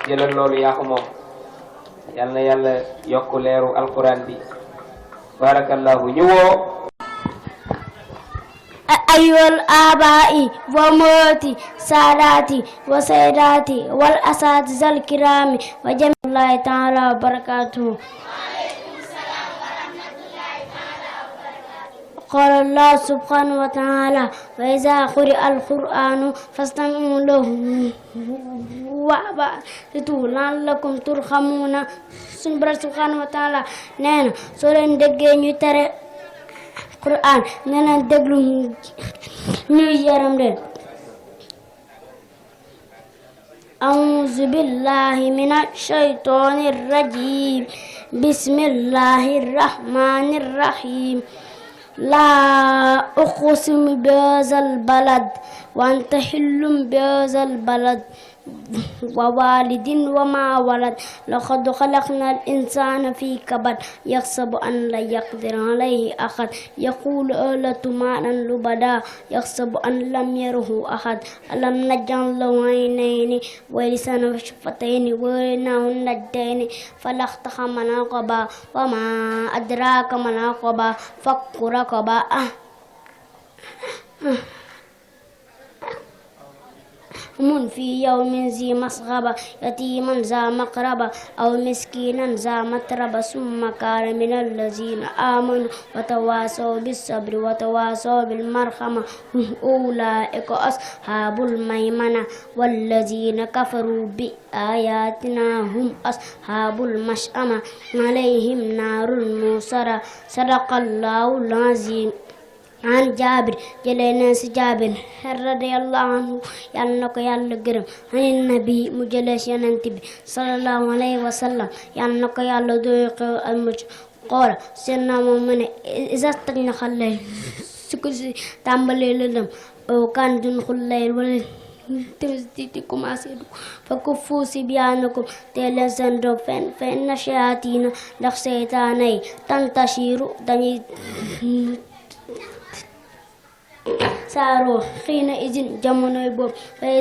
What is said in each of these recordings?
jëlal loolu yaa ko moom. yal na yàlla yokk leeru alquran bi. barakallahu ñu woo أيها الآباء وأمهاتي ساداتي وسيداتي والأساتذة الكرام وجميع الله تعالى وبركاته. قال الله سبحانه وتعالى وإذا قرئ القرآن فاستمعوا له وأنصتوا لعلكم ترحمون. suñu Boroom subhanahu wa taala nee na soo leen déggee ñu tere Qur'an nee na déglu ñuy yaram leen. أعوذ بالله من الشيطان الرجيم بسم الله الرحمن الرحيم لا أقسم بهذا البلد وأنت حل بهذا البلد ووالد وما ولد لقد خلقنا الإنسان في كبد يحسب أن لا يقدر عليه أحد يقول أهلكت مالا لبدا يحسب أن لم يره أحد ألم نجعل له عينين ولسانا وشفتين وهديناه النجدين فلاقتحم العقبة وما أدراك ما العقبة فك رقبة في يوم ذي مسغبة يتيما ذا مقربة أو مسكينا ذا متربة ثم كان من الذين آمنوا وتواصوا بالصبر وتواصوا بالمرحمة أولئك أصحاب الميمنة والذين كفروا بآياتنا هم أصحاب المشأمة عليهم نار موصرة صدق الله العظيم. an Jaabir jëlee na si Jaabir radiyallahu anhu yal na ko yàlla gërëm an nabi mu jëlee si yonent bi sallallahu alayhi wa sallam yal na ko yàlla doy xew al mucc xoola seen naa moom mu ne isa taj na xale su ko si tàmbalee lëndëm kan dun xullayl wala ti commencé dugg fa ko fuusi biyaanakum te leen seen doom fen na shayaatiina ndax seytaane yi tantashiru dañuy saaro xiina izin jamonoy boobu fay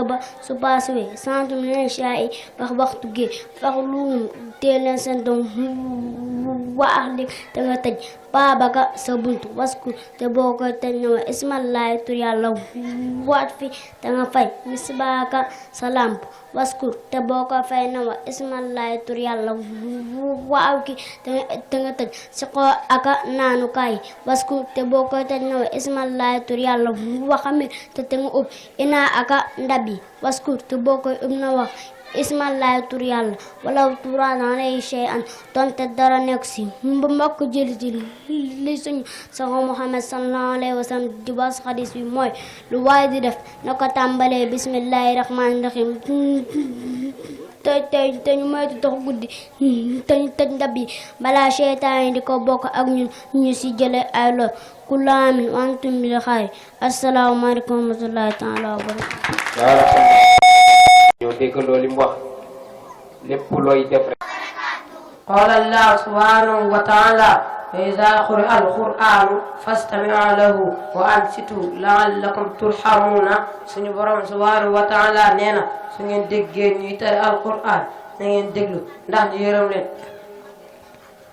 ba su paasuwee santum leen shaay wax waxtu gi fax luum tee leen seen doom waax li te nga tëj baabaka sa buntu wasku te boo koy tëj na wa ismallahi tur yàlla waat fi te nga fay misbaaka sa lamp waskur te boo ko fay na wa ismallahi tur yàlla waaw ki te nga tëj si ko aka naanukaay waskur te boo koy tëj na wa ismallahi tur yàlla waxami te nga ub ina aka ndabi waskur te boo koy ub na wax ismallahi tur yàlla walaw turaan alayhi shay'an donte dara nekk si mbokk jullit li suñu saxo Muhammad sallallahu alayhi wa sallam di wax xadis bi mooy lu waay di def na ko tàmbalee bismillahi rahmaani rahim te ñu moytu dox guddi te ñu tëj ndab yi balaa seytaan yi di ko bokk ak ñun ñu si jële ay lor kullu aamin wa antum bil xayr assalaamu aleykum wa rahmatullahi taala wa barakatuh. ñoo déggandoo li mu wax lépp looy def rek. qaala allah subhanahu wa taala wa iza quri'a al-qur'anu fastami'u lahu wa ansitu la'allakum turhamuna. suñu borom subhanahu wa taala nee na su ngeen déggee ñuy tere al-qur'an na ngeen déglu ndax ñu yërëm leen.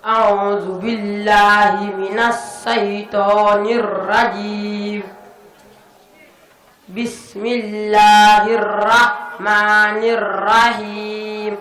a'udhu billahi minash shaytanir rajim. bismillahir rahmanir rahim.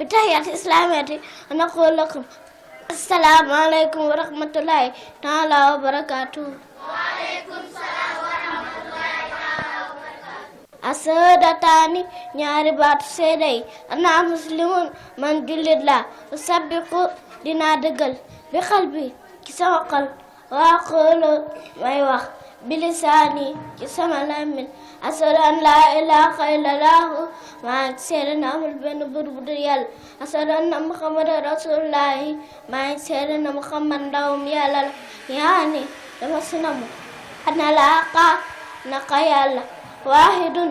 بتحية إسلامية ونقول لكم السلام عليكم ورحمة الله تعالى وبركاته. وعليكم السلام ورحمة الله تعالى وبركاته. السادتان ñaari baatu seede yi ana muslimun man jullit la usabbiqu dinaa dëggal bi xal bi ci sama xol waa xoolo may wax bi lisaani ci sama làmmiñ ashhadu an laa ilaaha illallah maa ngi seede na amul benn buur bu dul yàlla ashhadu anna muhammadan rasulullahi maa ngi seede na muhammad ndawum yàlla la yaani dama sinamu ana laaqa naka yàlla waahidun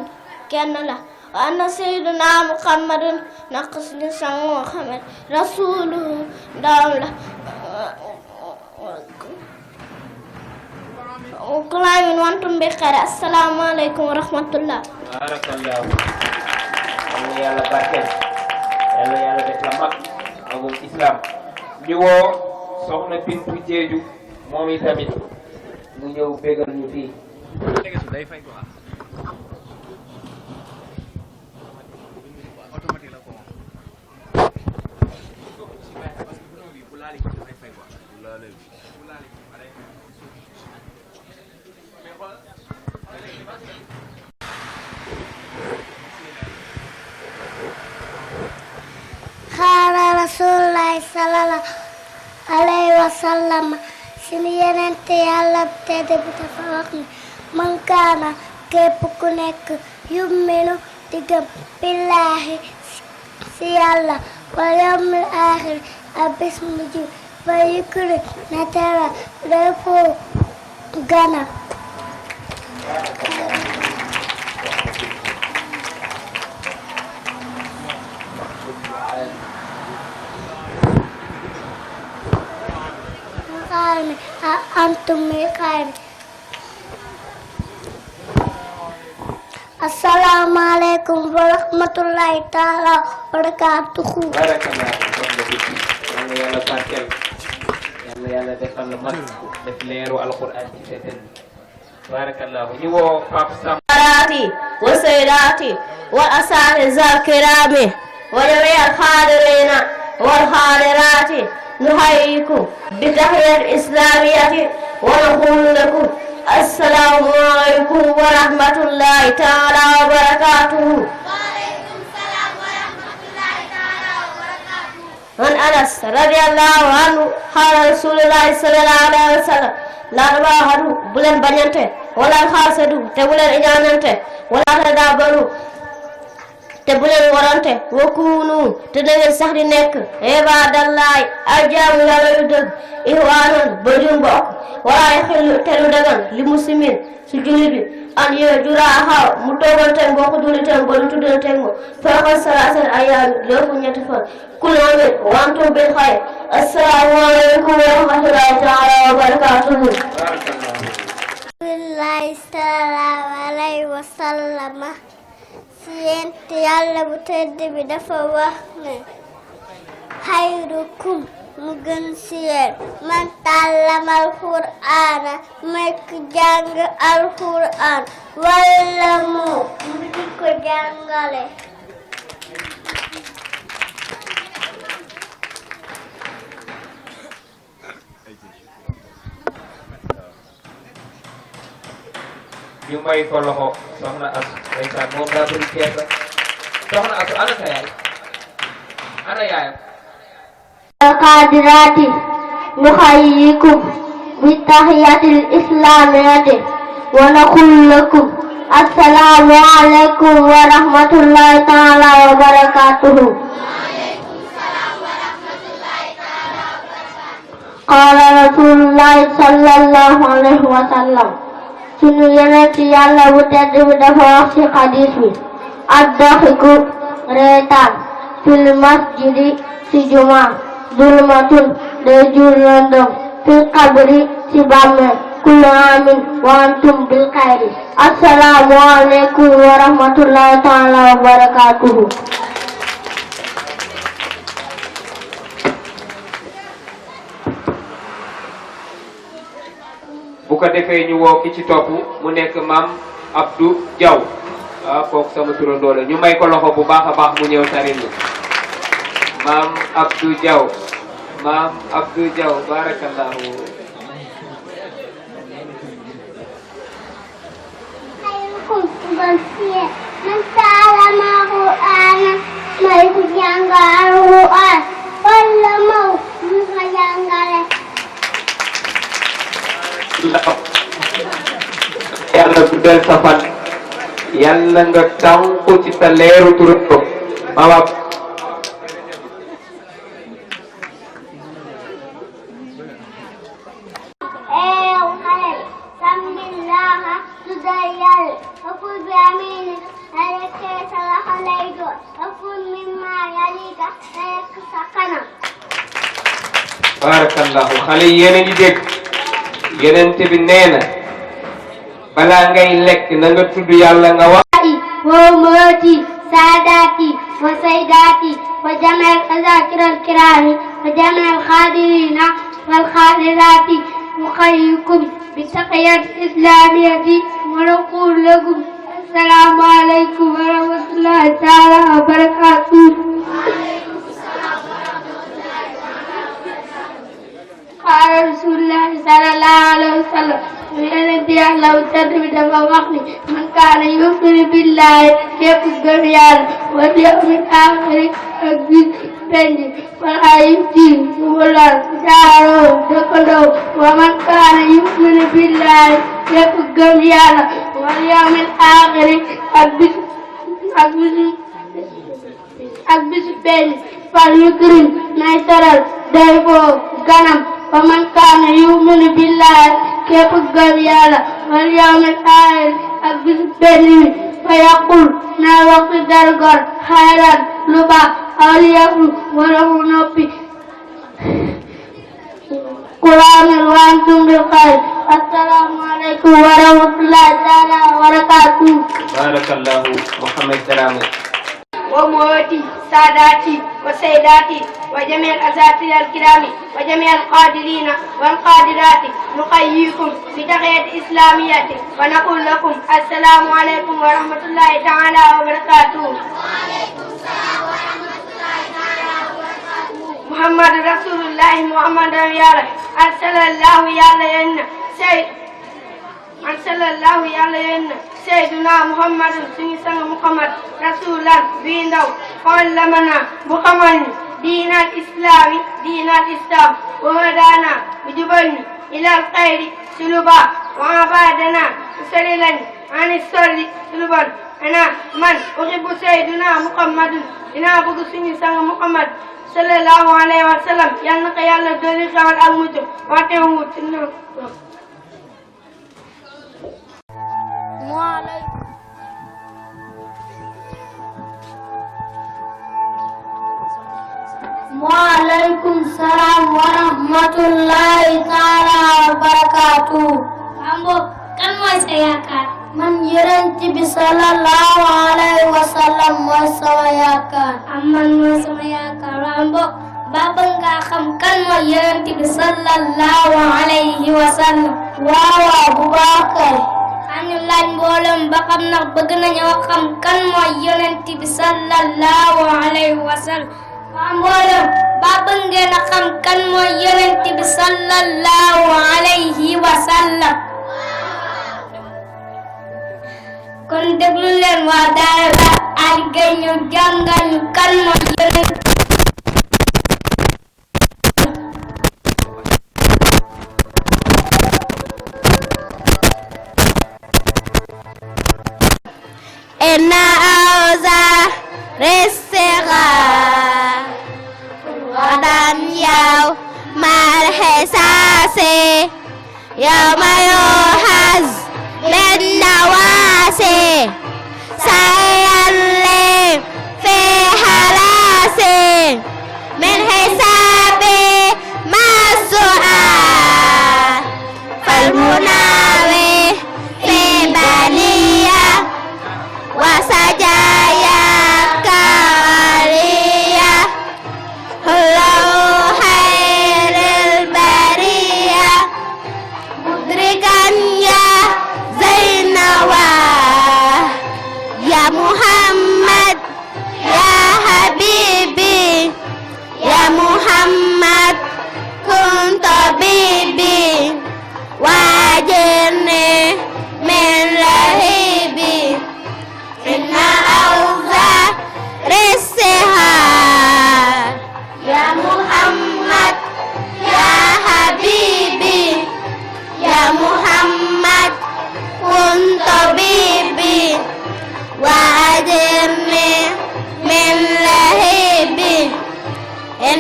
kenn la wa anna sayyiduna muhammadun naka suñu sang muhammad rasuluhu ndawam la kulaamin wantum bi xayr assalaamu aleykum wa rahmatullah. barakallahu. yàlla yàlla barkeel yàlla yàlla def la mag magum islam. ñu woo soxna Bintu Jeeju moom itamit mu ñëw bégal ñu fii. Xaala Rasulullahi sallallahu alayhi wa sallam sunu yenente yàlla tedd bi dafa wax ne man kaana képp ku nekk yumminu di gëm billaahi si yàlla wal yawmil aaxir ak bés bu mujj fa yukrim na tera lépp gana xaarmi antum mi xaarmi. Assalaamu aleykum wa rahmatullahi taala wa barakaatuhu. barakallahu. yàlla yàlla barkeel yàlla yàlla defal la mag def leeru alquran ci sa dënn. barakallahu. ñu woo Pape Sam. والسيدات والأساتذة الكرام وجميع الحاضرين والحاضرات نحييكم بتحية الإسلامية ونقول لكم السلام عليكم ورحمة الله تعالى وبركاته. وعليكم السلام ورحمة الله تعالى وبركاته. عن أنس رضي الله عنه قال رسول الله صلى الله عليه وسلم لا تباغضوا بلن بنيانته ولا تحاسدوا تبلن إجانته ولا تدابروا te bu leen warante wakunu te da ngeen sax di nekk ibadallahi ay jaamu yàlla yu dëgg ihwaanan ba di mbokk wala yaxillu te lu dagan li muslimin su julli bi an yee juraaxaw mu toogante mbokk jullitam ba du tuddante mo faaxal salaasan ayaami lépp ñetti fan kulaamin wantum bil xayr assalaamu aleykum wa rahmatullahi taala wa barakatuhu. Billahi sallallahu alayhi wa sallam si yent yàlla bu tedd bi dafa wax ne xayrukum mu gën si yéen man tàllama alqur'aana mekk jàng alqur'aan walla mu di ko jàngale. ñu may ko loxo soxna Asu ndeysaan moom daa bëri keesa soxna Asu ana sa yaay ana yaayam. alqaadiraati nuxayyikum bi tahiyatil islaamiyati wa naqul lakum assalaamu aleykum wa rahmatullahi taala wa barakatuhu. qaala rasulullahi sallallahu alayhi wa sallam sunu yonent yàlla bu tedd bi dafa wax ci xadiis bi ad-daxiku reetaan fil masjidi ci juma zulmatun day jur lëndëm fil qabri ci bàmmeel kullu aamin wa antum bil xayri. assalaamu aleykum wa rahmatullahi taala wa barakatuhu. bu ko defee ñu woo ki ci topp mu nekk maam Abdou Diaw waaw kooku sama turandoo la ñu may ko loxo bu baax a baax mu ñëw tarin la Maam Abdou Diaw barakallahu. Man ta'allama al-Qur'ana may ku jàng al-Qur'an wala maw ñu ko jàngale. Yàlla guddal sa fan, yàlla nga tànku ci sa leeru turando maam barakallahu. xale yi yéen a ngi dégg Yonent bi nee na balaa ngay lekk na nga tudd yàlla nga wax وأمهاتي ساداتي وسيداتي وجميع الأذاكر الكرام وجميع الخادرين والخادرات نحييكم بتحية الإسلامية ونقول لكم السلام عليكم ورحمة الله تعالى وبركاته. قال رسول الله صلى الله عليه وسلم Yonent Yàlla wu tedd bi dafa wax ni man kaana yu'minu billaahi képp gëm Yàlla wal yawmil aaxiri ak bis penc falaa yu'zi bu mu lor jaaroo dëkkandoo wa man kaana yu'minu billaahi képp gëm Yàlla wal yawmil aaxiri ak bisu penc fal yukrim nay teral day foo ganam wa man kaana yu'minu billaahi képp gëm Yàlla wal yawmil aaxir ak bisu benn bi fa yaqul na wax ci dargor xayran lu baax aw liyaqul wala mu noppi kulaamin wa antum bil xayr. assalaamu aleykum wa rahmatullahi taala wa barakaatuh. barakallahu. Muhammad Dramé. وأمهاتي ساداتي وسيداتي وجميع الأساتذة الكرام وجميع القادرين والقادرات نحييكم بتحية إسلامية ونقول لكم السلام عليكم ورحمة الله تعالى وبركاته. محمد رسول الله محمد يالا أرسل الله يالا ين أرسل الله يالا ين سيدنا محمد سنسان محمد رسولا بيندو علمنا محمد دين الإسلام وهدانا بجبلني إلى الخير سلوبا وعبادنا سليلا عن السر سلوبا. أنا من أحب سيدنا محمد إنا بغو سنسان محمد صلى الله عليه وسلم يالنك يالا دولي خمال المجو واتهم تنو. Waalaikum salam warahmatullahi taala wabarakatuh. Ambo kan mooy sa yaakaar? Man Yonent bi sallallahu alayhi wa sallam mooy sama yaakaar. Man mooy sama yaakaar. Ambo ba bëgg nga xam kan mooy Yonent bi sallallahu alayhi wa sallam. Waaw bu baax kay. ñu laaj mboolem ba xam ndax bëgg nañoo xam kan mooy Yonent bi sallallahu alayhi wa sallam. waa mboolem ba bëgg ngeen a xam kan mooy Yonent bi sallallahu alayhi wa sallam. kon déglu leen waa daara Ali Gueye ñu jàngal ñu kan mooy Yonent. Inna auza restera wadan yaw mal hisase yawma yuhaz bin nawasi sayalle fi halasi min hisabi masu'al fal munawi fi baniya wasajaya kaliya hullahu khairil bariya mudrikan ya zain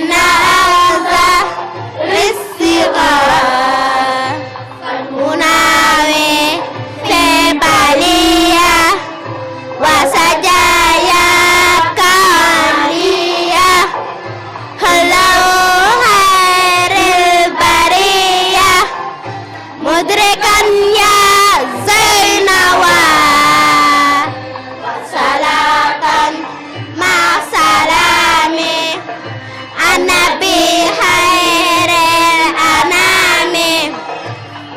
إن أوزار الصغار فالمناوي في بالية وسجايا كالية هلو خير البرية مدركا يا زينوى صلاة مع سلام النبي خير الأنام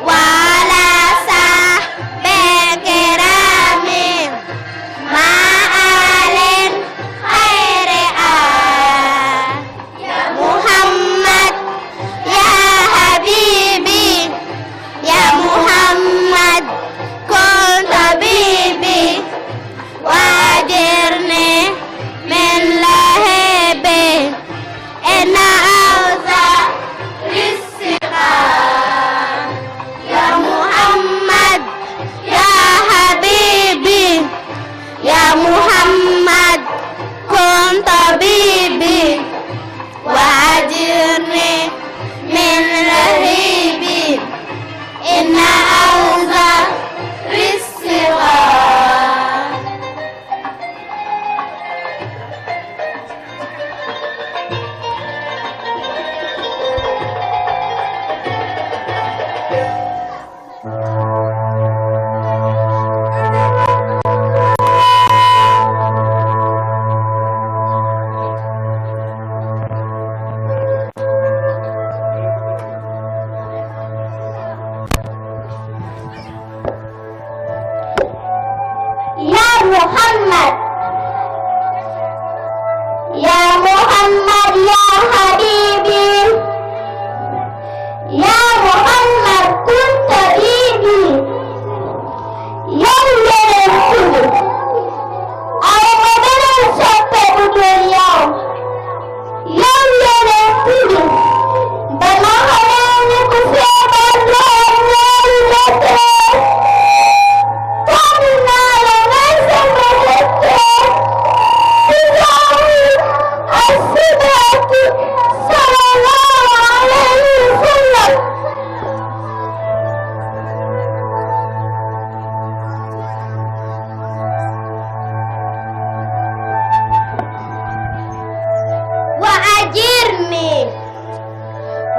وعلى صحب الكرام مع آل خير يا محمد يا حبيبي يا محمد كن طبيبي وأجرني من لهيبي إن أوزار الصغار يا محمد يا حبيبي يا محمد كن طبيبي وأجرني من لهيبي إن أوزار الصغار يا محمد يا محمد يا حبيبي يا محمد كن طبيبي يوم ينفذ أو مدن سبب اليوم يوم ينفذ بما خلاني كفيب الله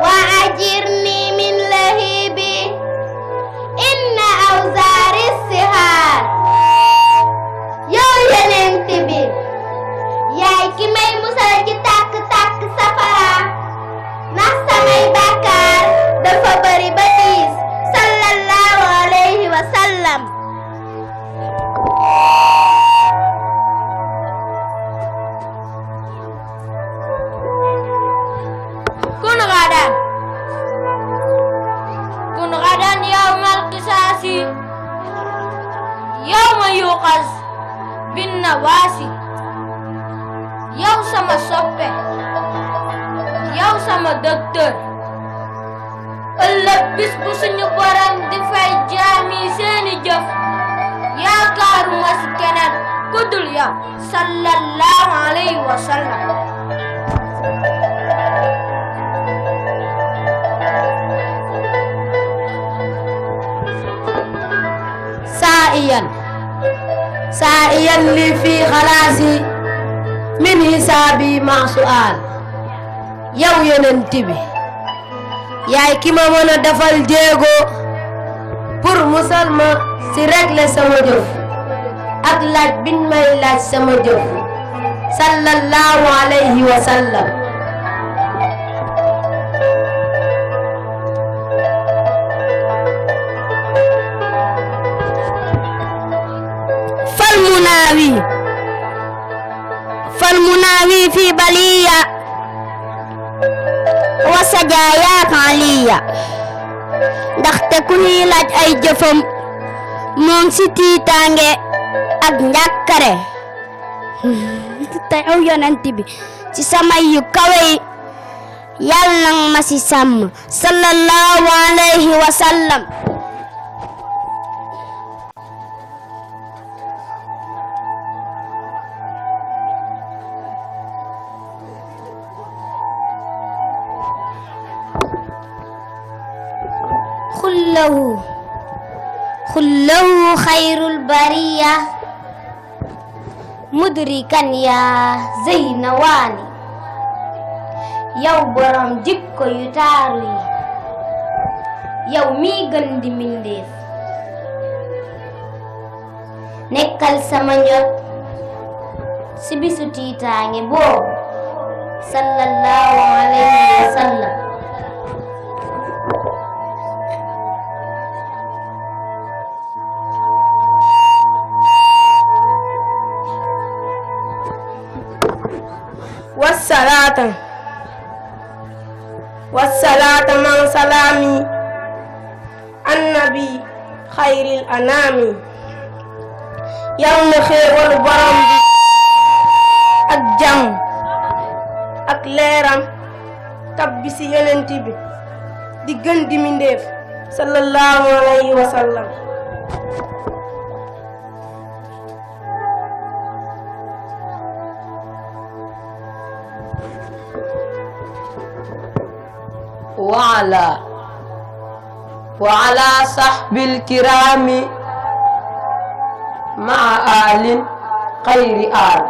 وأجرني من لهيبي إن أوزار الصغار yow yonent bi yaay ki may musal ci tàkk-tàkk safara ndax samay bàkkaar dafa bari ba diis sallallahu alayhi wa sallam kun gadan yawmal qisasi yawma yuqas bin nawasi yow sama soppe yow sama docteur ëllëg bis bu suñu borom di fay jaami seeni jëf yaakaaruma si keneen ku dul yow sallallahu alayhi wa sallam سائيا لي في خلاصي من حسابي مع سؤال yow yonent bi yaay ki ma mën a defal jéego pour musal ma si régler sama jëf ak laaj biñ may laaj sama jëf sallallahu alayhi wa sallam فالمناوي في بلية وسجايا كالية ndaxte ku ñuy laaj ay jëfam moom si tiitaange ak njàkkare te yow yonent bi ci samay yu kawe yi yàlla nag ma si sàmm sallallahu alayhi wa sallam خله خير البرية مدركا يا زينواني yow borom jikko yu taaru yi yow mi gën di mbindeef nekkal sama njot si bisu tiitaange boobu sallallahu alayhi wa sallam والصلاة مع سلامي النبي خير الأنام يوم خير والبرم ak jàmm ak leeram tabbi ci yonent bi di gën di mindeef sallallahu alayhi wa sallam وعلى صحب الكرام مع آل خير آل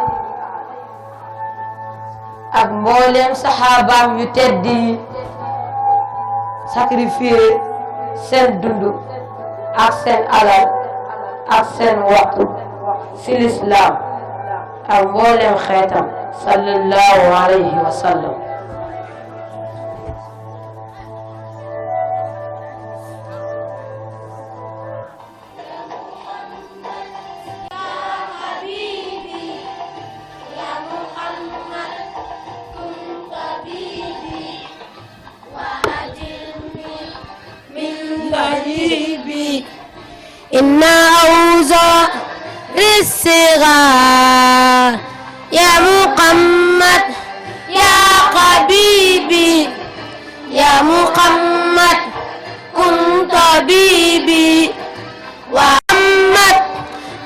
ak mboolem saxaabaam yu tedd yi sacrifié seen dund ak seen alal ak seen waxtu ci lislaam ak mboolem xeetam sallallahu alayhi wa sallam إن أوزار الصغار يا محمد يا حبيبي يا محمد كن طبيبي ومحمد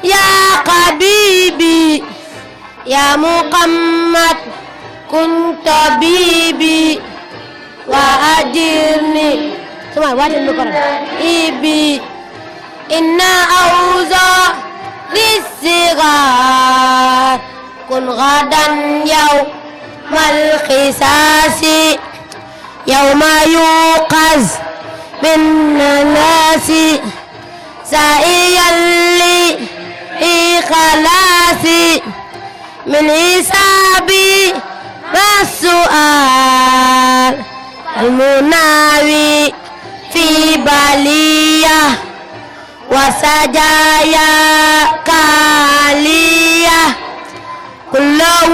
يا حبيبي يا محمد كن طبيبي وأجرني إبي إن أوزار للصغار كن غدا يوم القصاص يوم يوقظ من الناس سائيا لي في خلاصي من حسابي والسؤال المناوي في بالية وسجايا كالية كله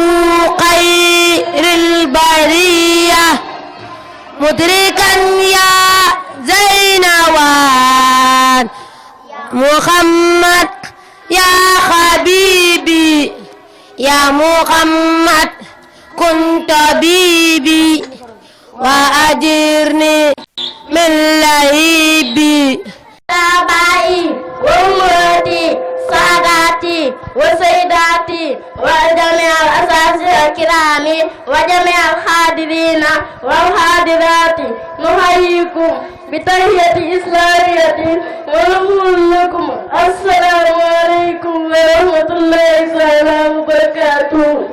خير البرية مدركا يا زينوان محمد يا حبيبي يا محمد كن طبيبي وأجرني من لهيبي آبائي وأمتي ساداتي وسيداتي وجميع الأساتذة الكرام وجميع الحاضرين والحاضرات نحييكم بتحية إسلامية ونقول لكم السلام عليكم ورحمة الله تعالى وبركاته.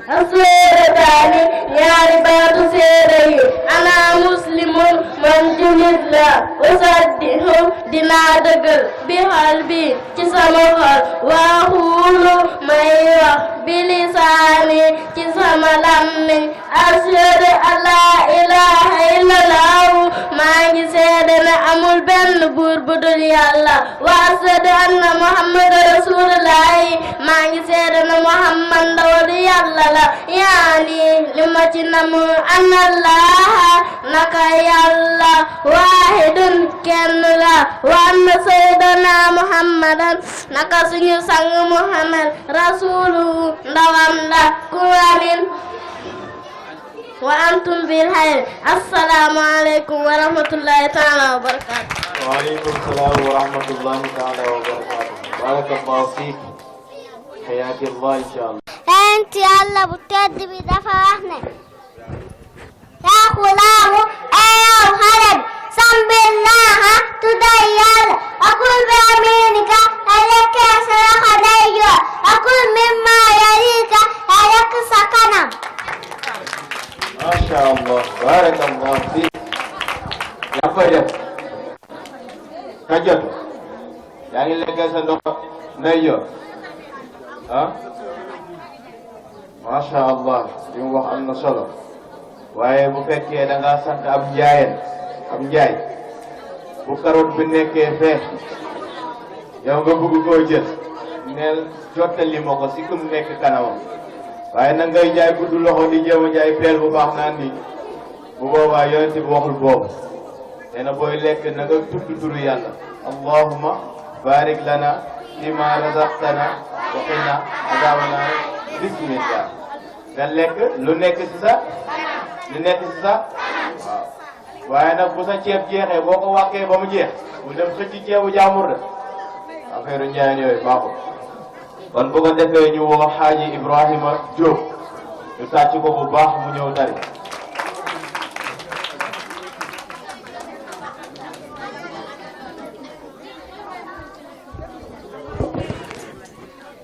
السيدتان يا رباط سيدي أنا مسلم من جمد لا أصدقه دنا دقل بقلبي تسمخل وأقول ما يوح بلساني تسم لمن أشهد أن لا إله إلا الله ما سيدنا أمول بن بور بدل يالله وأشهد أن محمد رسول الله ما سيدنا محمد دول يالله يعني لما تنمو أن الله نكا يالله واحد كن لا وأن سيدنا محمدا نكا سنو سنگ محمد رسوله دوام لا كوامين وأنتم بالخير. السلام عليكم ورحمة الله تعالى وبركاته. وعليكم السلام ورحمة الله تعالى وبركاته. بارك الله فيك. حياك الله إن شاء الله. أنت يلا بتكذبي دفع واحدة. يا xulaamu eeyow xale bi sambillaha tuddal yàlla akul bi aminika a lekkee sa loxo ndeyjoor akul mimma yalika a lekk sa kanam. Masha Allah, barakallah fiik. yaa koy def ka jot yaa ngi lekkee sa loxo ndeyjoor ah Masha Allah li mu wax am na solo waaye bu fekkee da ngaa sant ab njaay bu carotte bi nekkee fee yow nga bëgg koo jël neel jottali ma ko si kum nekk kanamam waaye nag ngay jaay gudd loxo di jéem a jaay peel bu baax naan ni bu boobaa yonent bi waxul boobu nee na booy lekk na nga tudd turu yàlla allahumma barik lana fima razaqtana wa qina adhaban nar bismillah nga lekk lu nekk si sa waaw waaye nag bu sa ceeb jeexee boo ko wàkkee ba mu jeex bu dem xëcc ceebu jaamur de affaire njaayeen yooyu baaxul kon bu ko defee ñu woo xaaji Ibrahima Diop ñu tàcc ko bu baax mu ñëw tari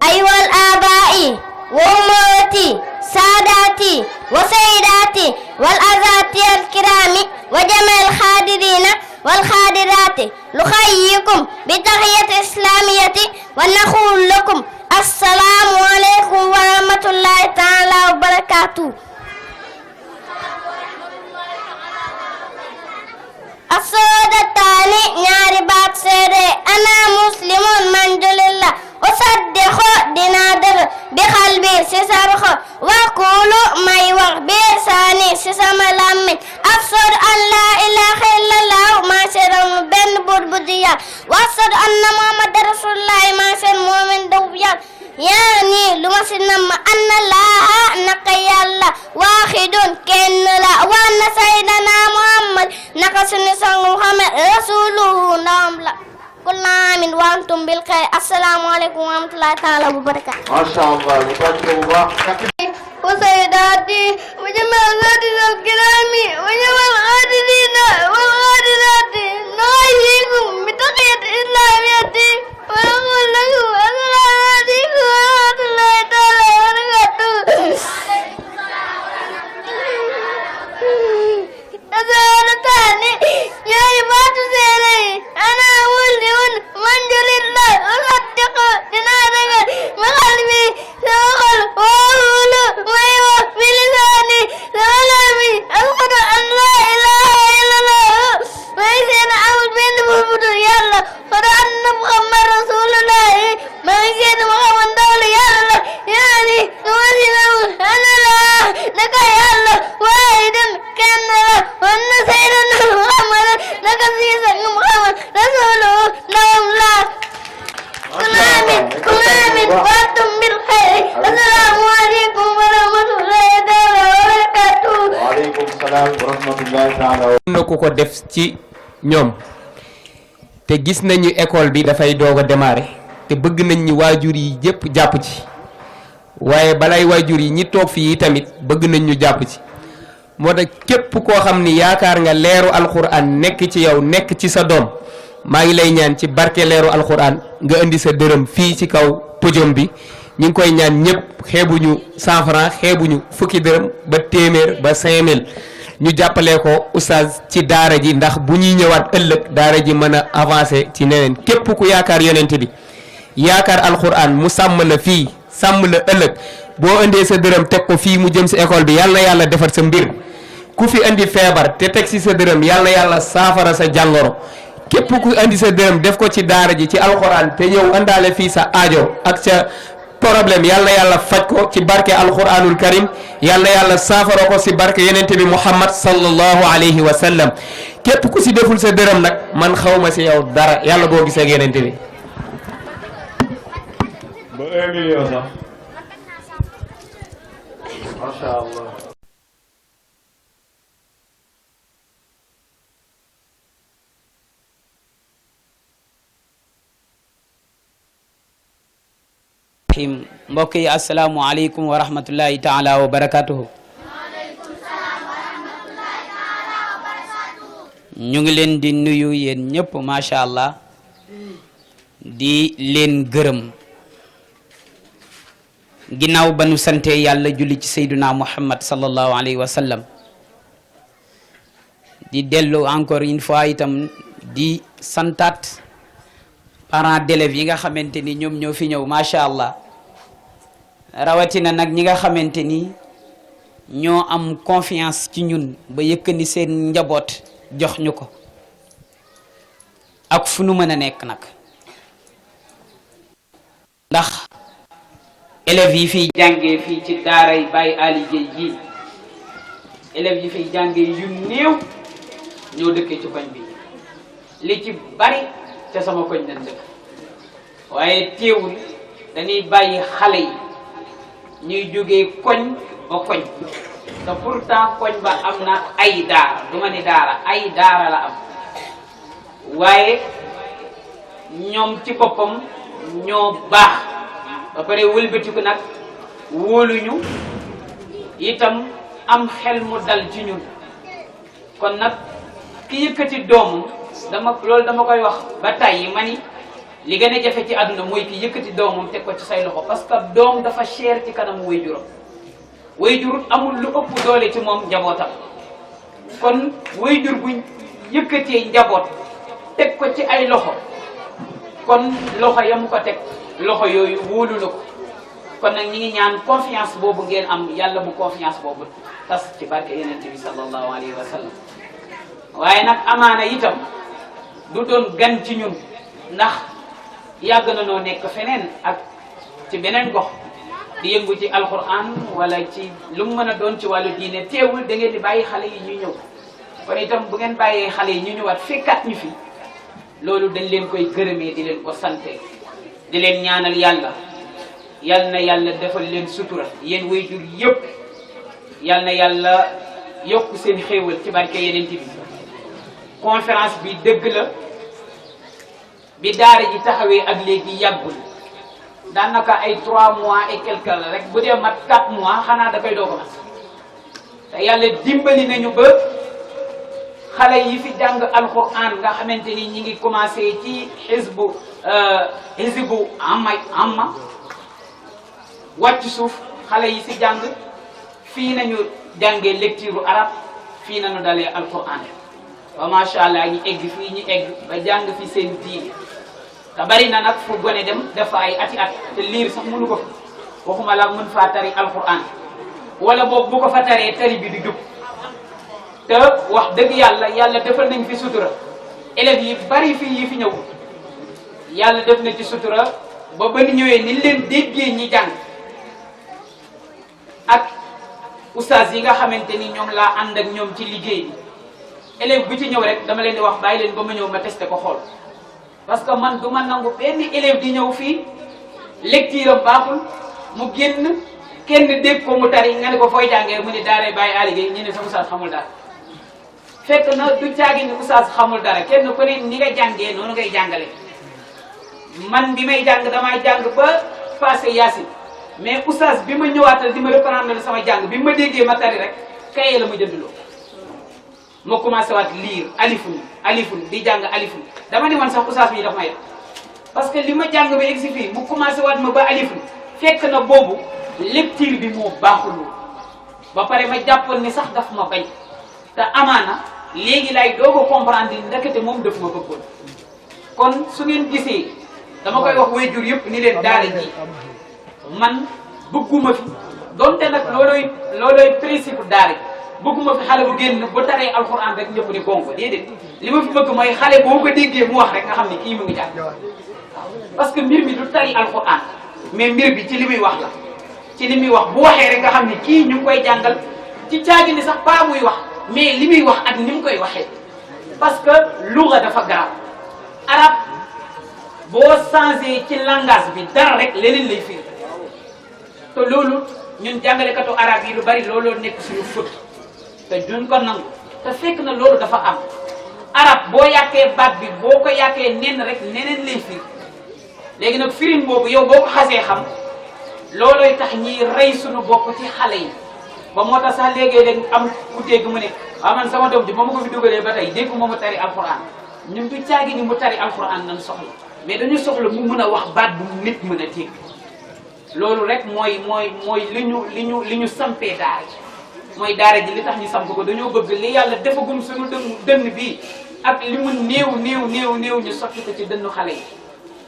أيها الآباء وأمهاتي ساداتي وسيداتي والأزاتي الكرام وجميع الخادرين والخادرات نحييكم بتحية إسلامية ونقول لكم السلام عليكم ورحمة الله تعالى وبركاته. السودتان ñaari baat seede ana muslimun man julillah usaddiq dina dëgg bi xalbi si sama xol waqulu may wax bi saani si sama làmmiñ ashhadu an la ilaha illallah maa seede mu benn buur bu di Yàlla wa ashhadu anna muhammad rasulullah maa seede moomin dëgg Yàlla yaani lu ma si nam anna laaha naka Yàlla waaxidun kenn la wa anna sayyidana muhammad naka sunu sang muhammad rasuluhu ndawam la kullu aamin wa antum bil xayr assalaamu aleykum wa rahmatullahi taala wa barakaatu. Masha Allah ñu tàcc ko bu baax وسيداتي وجميع الغادرين الكرام وجميع الغادرين والغادرات نحييكم بتحية إسلامية ونقول لكم السلام عليكم ورحمة الله تعالى وبركاته. أسألتان يا عباد سيري أنا مسلم من جلد أصدق جنازك بقلبي سأقول وأقول وأيوة بلساني سألامي أشهد أن لا إله إلا الله وأشهد أن محمد يلا وأن محمد رسول الله وأشهد محمد دولة يلا يعني وأشهد أن لا لك يلا واحد كان وأن سيدنا محمد لك سيدنا محمد رسوله نعم لا كل آمين وأنتم بالخير السلام عليكم ورحمة الله تعالى وبركاته. waaleykum salaam wa rahmatullahi taala na ku ko def ci ñoom te gis nañu école bi dafay doog a démarrer te bëgg nañ ñi waajur yi yépp jàpp ci waaye balay waajur yi ñi toog fii tamit bëgg nañ ñu jàpp ci moo tax képp koo xam ni yaakaar nga leeru alxuraan nekk ci yow nekk ci sa doom maa ngi lay ñaan ci barke leeru alxuraan nga indi sa dërëm fii ci kaw podium bi ñu ngi koy ñaan ñëpp xeebuñu 100 francs xeebuñu fukki dërëm ba téeméer ba 5000 ñu jàppale ko oustaz ci daara ji ndax bu ñuy ñëwaat ëllëg daara ji mën a avancer ci neneen képp ku yaakaar yonent bi yaakaar alxuraan mu sàmm la fii sàmm la ëllëg boo indee sa dërëm teg ko fii mu jëm si école bi yàlla na yàlla defar sa mbir ku fi indi feebar te teg si sa dërëm yàlla na yàlla saafara sa jàngoro képp ku indi sa dërëm def ko ci daara ji ci alxuraan te ñëw indaale fii sa aajo ak sa problème yàlla na yàlla faj ko ci barke alxuraanul karim yàlla na yàlla saafara ko si barke yenente bi muhammad sallallahu alayhi wa sallam képp ku si deful sa dërëm nag man xawma si yow dara yàlla boo gisee ak yenente bi ba 1 million sax Masha Allah mbokk yi asalaamu aleykum wa rahmatullahi taala wa barakatuhu ñu ngi leen di nuyu yéen ñëpp macha allah di leen gërëm ginnaaw ba nu sante yàlla julli ci sayduna muhammad sallallahu alayhi wa sallam di dellu encore une fois itam di santaat parents d'élèves yi nga xamante ni ñoom ñoo fi ñëw macha allah rawatina nag ñi nga xamante ni ñoo am confiance ci ñun ba yëkkani seen njaboot jox ñu ko ak fu nu mën a nekk nag ndax élèves yi fiy jàngee fii ci daaray Baye Ali Gueye ji élèves yi fiy jàngee yu néew ñoo dëkkee ci koñ bi li ci bari ca sama koñ dañ dëkk waaye teewul dañuy bàyyi xale yi ñuy jógee koñ ba koñ te pourtant koñ ba am na ay daara du ma ni daara ay daara la am waaye ñoom ci boppam ñoo baax ba pare wëlbatiku nag wóoluñu itam am xel mu dal ci ñun kon nag ki yëkkati doomam loolu dama koy wax ba tàyyi ma ni li gën a jafe ci àdduna mooy ki yëkkati doomam teg ko ci say loxo parce que doom dafa cher ci kanamu waajuram waajur amul lu ëpp doole ci moom njabootam kon waajur bu yëkkatee njaboot teg ko ci ay loxo kon loxo yamu ko teg loxo yooyu wóolu na ko kon nag ñi ngi ñaan confiance boobu ngeen am yàlla bu confiance boobu tas ci barke yenente bi sallallahu alayhi wa sallam waaye nag amaana itam du doon gan ci ñun ndax yàgg na noo nekk feneen ak ci beneen gox di yëngu ci alquran wala ci lu mu mën a doon ci wàllu diine teewul da ngeen di bàyyi xale yi ñuy ñëw kon itam bu ngeen bàyyee xale yi ñu ñëwaat fekkaat ñu fi loolu dañ leen koy gërëmee di leen ko sante di leen ñaanal yàlla yal na yàlla defal leen sutura yéen waajur yëpp yal na yàlla yokk seen xéewal ci barke yeneen bi conférence bi dëgg la bi daara ji taxawee ak léegi yàggul daanaka ay 3 mois et quelque la rek bu dee mat 4 mois xanaa da koy doo ko mat te yàlla dimbali nañu ba xale yi fi jàng alquran nga xamante ni ñi ngi commencé ci xisbu amma wàcc suuf xale yi fi jàng fii nañu jàngee lecture arabe fii nañu dalee alquran wa macha allah ñu egg fii ñu egg ba jàng fi seen diine te bari na nag fu gone dem dafa ay ati at te liir sax mënu ko waxuma la mën faa tari alquran wala boobu bu ko fa taree tari bi di jub te wax dëgg yàlla defal nañ fi sutura élèves yi bari fii yi fi ñëw yàlla def na ci sutura ba ba ni ñëwee ni leen déggee ñi jàng ak oustaz yi nga xamante ni ñoom laa ànd ak ñoom ci liggéey bi élève bu ci ñëw rek dama leen di wax bàyyi leen ba ma ñëw ma testé ko xool parce que man du ma nangu benn élève di ñëw fii lecture am baaxul mu génn kenn dégg ko mu tari nga ne ko fooy jàngee mu ne daaray Baye Ali Gueye ñu ne sa oustaz xamul dara fekk na du caagi ni oustaz xamul dara kenn ku ne ni nga jàngee noonu ngay jàngale man bi may jàng damaa jàng ba passé Yaasin mais oustaz bi ma ñëwaatal di ma reprendre sama jàng bi ma déggee ma tari rek kaye la ma jënduloo ma commencé waat lire alifun di jàng alifun dama ne man sax oustaz bi daf may def parce que li ma jàng ba egsi fii mu commencé waat ma ba alifun fekk na boobu lecture bi moo baaxul ba pare ma jàppoon ni sax daf ma bañ te amaana léegi lay doog a comprendre ni ndekete moom daf ma bëggoon kon su ngeen gisee dama koy wax waajur yëpp ni leen daara ji man bëgguma fi donte nag loolooy principe daara ji bëgguma fi xale bu génn ba taree alxuraan rek ñëpp ni gongo déedéet li ma fi bëgg mooy xale boo ko déggee mu wax rek nga xam ne kii mu ngi jàng parce que mbir mi du tari alxuraan mais mbir bi ci li muy wax la ci li muy wax bu waxee rek nga xam ne kii ñu ngi koy jàngal ci caagi ni sax pas muy wax mais li muy wax ak ni mu koy waxee parce que luga dafa garaaw arab boo changé ci langage bi dara rek leneen lay firi te loolu ñun jàngalekatu arab yi lu bari looloo nekk suñu fët te duñ ko nangu te fekk na loolu dafa am arab boo yàqee baat bi boo ko yàqee nen rek neneen lay firi léegi nag firin boobu yow boo ko xasee xam loolooy tax ñiy rey suñu bopp ci xale yi ba moo tax sax léegi-léeg am ku dégg mu ne waaw man sama doom ji ba ma ko fi dugalee ba tey dégg ma mu tari alquran ñun du caagi ni mu tari alquran nan soxla mais dañu soxla mu mën a wax baat bu nit mën a dégg loolu rek mooy li ñu sampee daara ji mooy daara ji li tax ñu samp ko dañoo bëgg li yàlla defagum suñu dënn bii ak li mu néew ñu sotti ko ci dënnu xale yi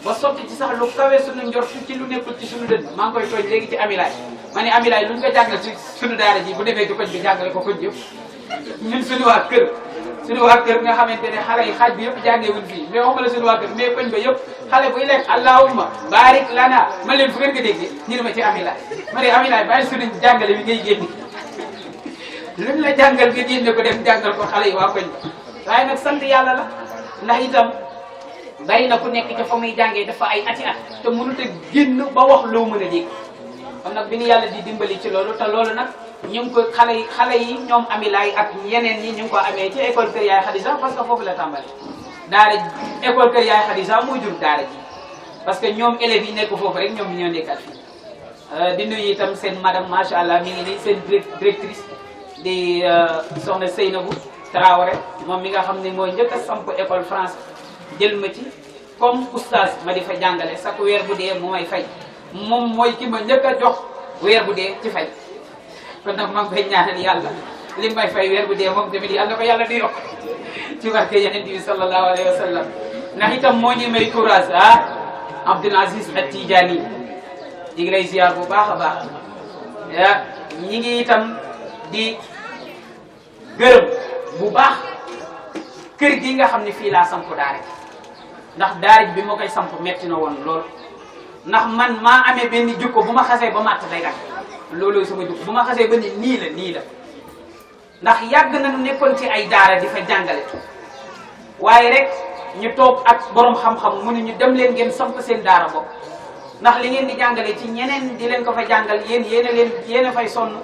ba sotti ci sax lu kawe suñu njortu ci lu nekkul ci suñu dënn maa ngi koy tooñ léegi ci amilaay ma ne amilaay lu ñu ko jàngal ci suñu daara ji bu demee ci koñ bi jàngale ko koñ yëpp ñun suñu waa kër nga xamante ne xale yi xaaj bi yëpp jàngeewuñ fii mais waxuma la suñu waa kër mais koñ ba yëpp xale buy lekk allahumma barik lana man leen fu ngeen ko déggee ñu ne ma ci amilaay ma ne amilaay bàyyi suñu jàngale bi ngay génn luñ la jàngal nga génne ko dem jàngal ko xale yi waa koñ ba waaye nag sant yàlla la ndax itam bari na ku nekk ca fa muy jàngee dafa ay ati at te mënut a génn ba wax loo mën a dégg kon nag bi ñu yàlla di dimbali ci loolu te loolu nag ñu ngi ko xale yi ñoom amilaay ak yeneen ñi ñu ngi ko amee ci école Kër Yaay Khadija parce que foofu la tàmbali daara école Kër Yaay Khadija moo jur daara ji parce que ñoom élèves yi nekk foofu rek ñoom ñoo nekkat fii di nuyu itam seen madame macha allah mi ngi nii seen directrice di soxna Seynabou Traoré moom mi nga xam ne mooy njëkk a samp école France jël ma ci comme oustaz ma di fa jàngale chaque weer bu dee mu may fay moom mooy ki ma njëkk a jox weer bu dee ci fay kon nag maa ngi koy ñaanal yàlla li may fay weer bu dee moom tamit yàlla ko yàlla di yokk ci barke Yonent bi sallallahu alayhi wa sallam ndax itam moo ñu may courage Abdoul Aziz At Tidjani ñi ngi lay ziar bu baax a baax ñi ngi itam di gërëm bu baax kër gi nga xam ne fii laa samp daara ji ndax daara ji bi ma koy samp metti na woon lool ndax man maa amee benn jukko bu ma xasee ba matt day gat loolooy sama jukko bu ma xasee ba ni nii la ndax yàgg nañu nekkoon ci ay daara di fa jàngale waaye rek ñu toog ak borom xam-xam mu ne ñu dem leen ngeen samp seen daara bopp ndax li ngeen di jàngale ci ñeneen di leen ko fa jàngal yéen a fay sonn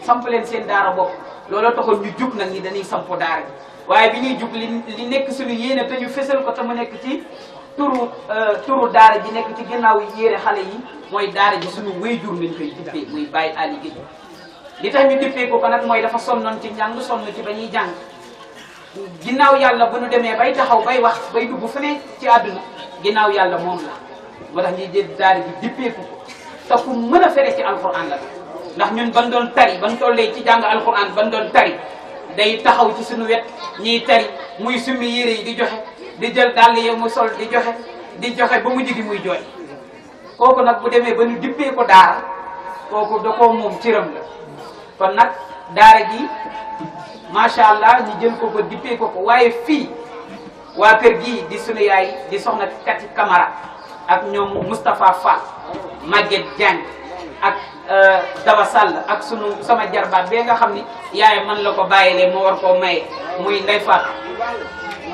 samp leen seen daara bopp looloo taxoon ñu jug nag ni dañuy samp daara ji waaye bi ñuy jug li nekk suñu yéene te ñu fesal ko te mu nekk ci turu daara ji nekk ci ginnaaw yéere xale yi mooy daara ji suñu wéyjur lañ koy dippee muy Baye Ali Gueye li tax ñu dippee ko nag mooy dafa sonnoon ci njàng sonn ci ba ñuy jàng ginnaaw yàlla bu ñu demee bay taxaw bay wax bay dugg fu ne ci àdduna ginnaaw yàlla moom la moo tax ñuy jël daara ji dippee ko te ku mën a fere ci alquran la ndax ñun ban doon tari ban tollee ci jàng alquran ban doon tari day taxaw ci suñu wet ñiy tari muy summi yére yi di joxe di jël dàll yi mu sol di joxe ba mu jigi muy jooy kooku nag bu demee ba ñu dippee ko daara kooku da koo moom ciram la kon nag daara gi macha allah ñu jël ko ba dippee ko waaye fii waa kër gii di sunu yaay di soxna Kati Camara ak ñoom Moustapha Fall Maguette Diagne ak Dawa Sall ak sama jarbaat bee nga xam ni yaay man la ko bàyyilee moo war koo maye muy Ndey Faat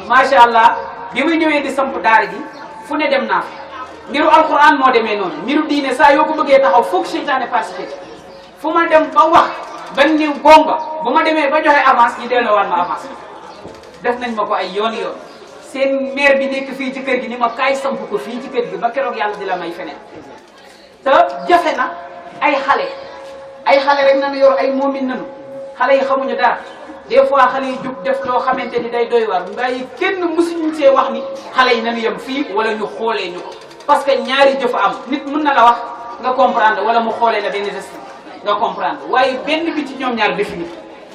macha allah bi muy ñëwee di samp daara ji fu ne dem naa fa mbiru alquran moo demee noonu mbiru diine saa yoo ko bëggee taxaw foog seytaane participé fu ma dem ba wax ban ni gonga bu ma demee ba joxe avance ñu delloowaat ma avance def nañ ma ko ay yoon seen maire bi nekk fii ci kër gi ni ma kaay samp ko fii ci kër gi ba keroog yàlla di la may feneen te jafe na ay xale rek nanu yor ay moomin nanu xale yi xamuñu dara des fois xale yi jug def loo xamante ni day doy war waaye kenn mësuñu see wax ni xale yi nanu yem fii wala ñu xoolee ñu ko parce que ñaari jëf am nit mën na la wax nga comprendre wala mu xoolee la benn geste nga comprendre waaye benn bi ci ñoom ñaar défini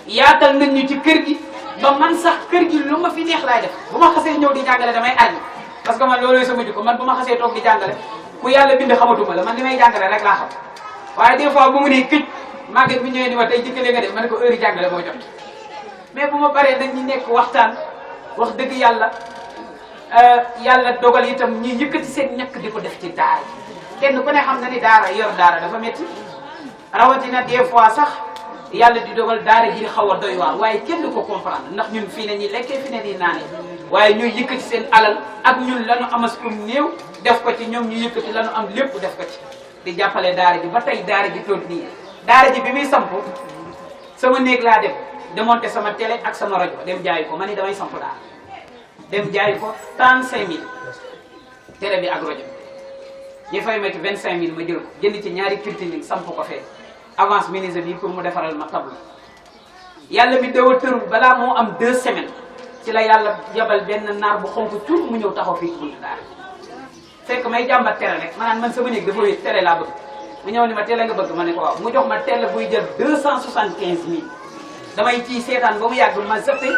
yaatal nañ ñu ci kër gi ba man sax kër gi lu ma fi neex laay def bu ma xasee ñëw di jàngale damay àññi parce que man loolooy sama jikko man bu ma xasee toog di jàngale ku yàlla bind xamatuma la man li may jàngale rek laa xam waaye des fois bu mu nee këj màgget bi ñëwee ni ma tey jëkkale nga def ma ne ko heure yi jàngale moo jot mais bu ma paree dañ ñu nekk waxtaan wax dëgg yàlla yàlla dogal itam ñi yëkkati seen ñàkk di ko def ci daara kenn ku ne xam na ni daara yor daara dafa métti rawatina des fois sax yàlla di dogal daara ji xaw a doy waar waaye kenn du ko comprendre ndax ñun fii ne ñi lekkee fi ne nii naanee waaye ñooy yëkkati seen alal ak ñun lanu amas kum néew def ko ci ñoom ñu yëkkati lanu am lépp def ko ci di jàppale daara ji ba tey daara ji toll nii daara ji bi muy samp sama néeg laa dem démonté sama télé ak sama rajo dem jaay ko ma ni damay samp daara dem jaay ko 35000 télé bi ak rajo ñi fay ma ci 25000 ma jël ko jënd ci ñaari kirtini samp ko fee avance ministre bi pour mu defaral ma tableau yàlla mi daw a tërul balaa moo am 2 semaines ci la yàlla yabal benn naar bu xonk cuur mu ñëw taxaw fii ci buntu daara fekk may jàmbat télé rek ma naan man sama néeg dafa wéet télé laa bëgg mu ñëw ni ma télé nga bëgg ma ne ko waaw mu jox ma télé buy jël 275 000 damay ciy seetaan ba mu yàgg ma zappé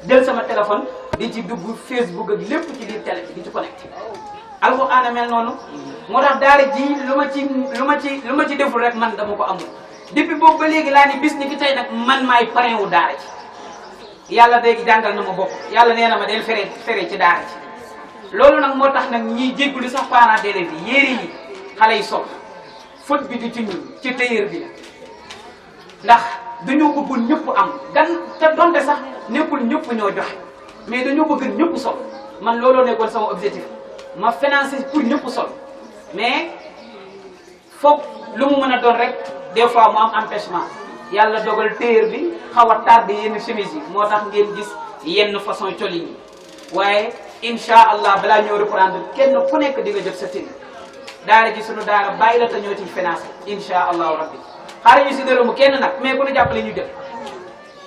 jël sama téléphone di ci dugg Facebook ak lépp ci biir télé di ci connecté alxuraan mel noonu moo tax daara ji lu ma ci deful rek man dama ko amul depuis boobu ba léegi laa ni bis ni ki tey nag man maay parrain wu daara ji yàlla léegi jàngal na ma bopp yàlla nee na ma del fere ci daara ji loolu nag moo tax nag ñiy jéggulu sax parents d'élèves yi yére yi xale yi sol faute bi di ci ñun ci tailleur bi la ndax dañoo bëggul ñëpp am gan te donte sax nekkul ñëpp ñoo joxe mais dañoo bëgg ñëpp sol man looloo nekkoon sama objectif ma financé pour ñëpp sol mais foog lu mu mën a doon rek des fois mu am empêchement yàlla dogal tailleur bi xaw a tardé yenn chemise yi moo tax ngeen gis yenn façon colin yi waaye incha allah balaa ñoo reprendre kenn ku nekk di nga jot sa tenue daara ji sunu daara bàyyi la te ñoo ciy financé incha allahu rabbi xaar ñu si dërëmu kenn nag mais ku ñu jàppale ñu jël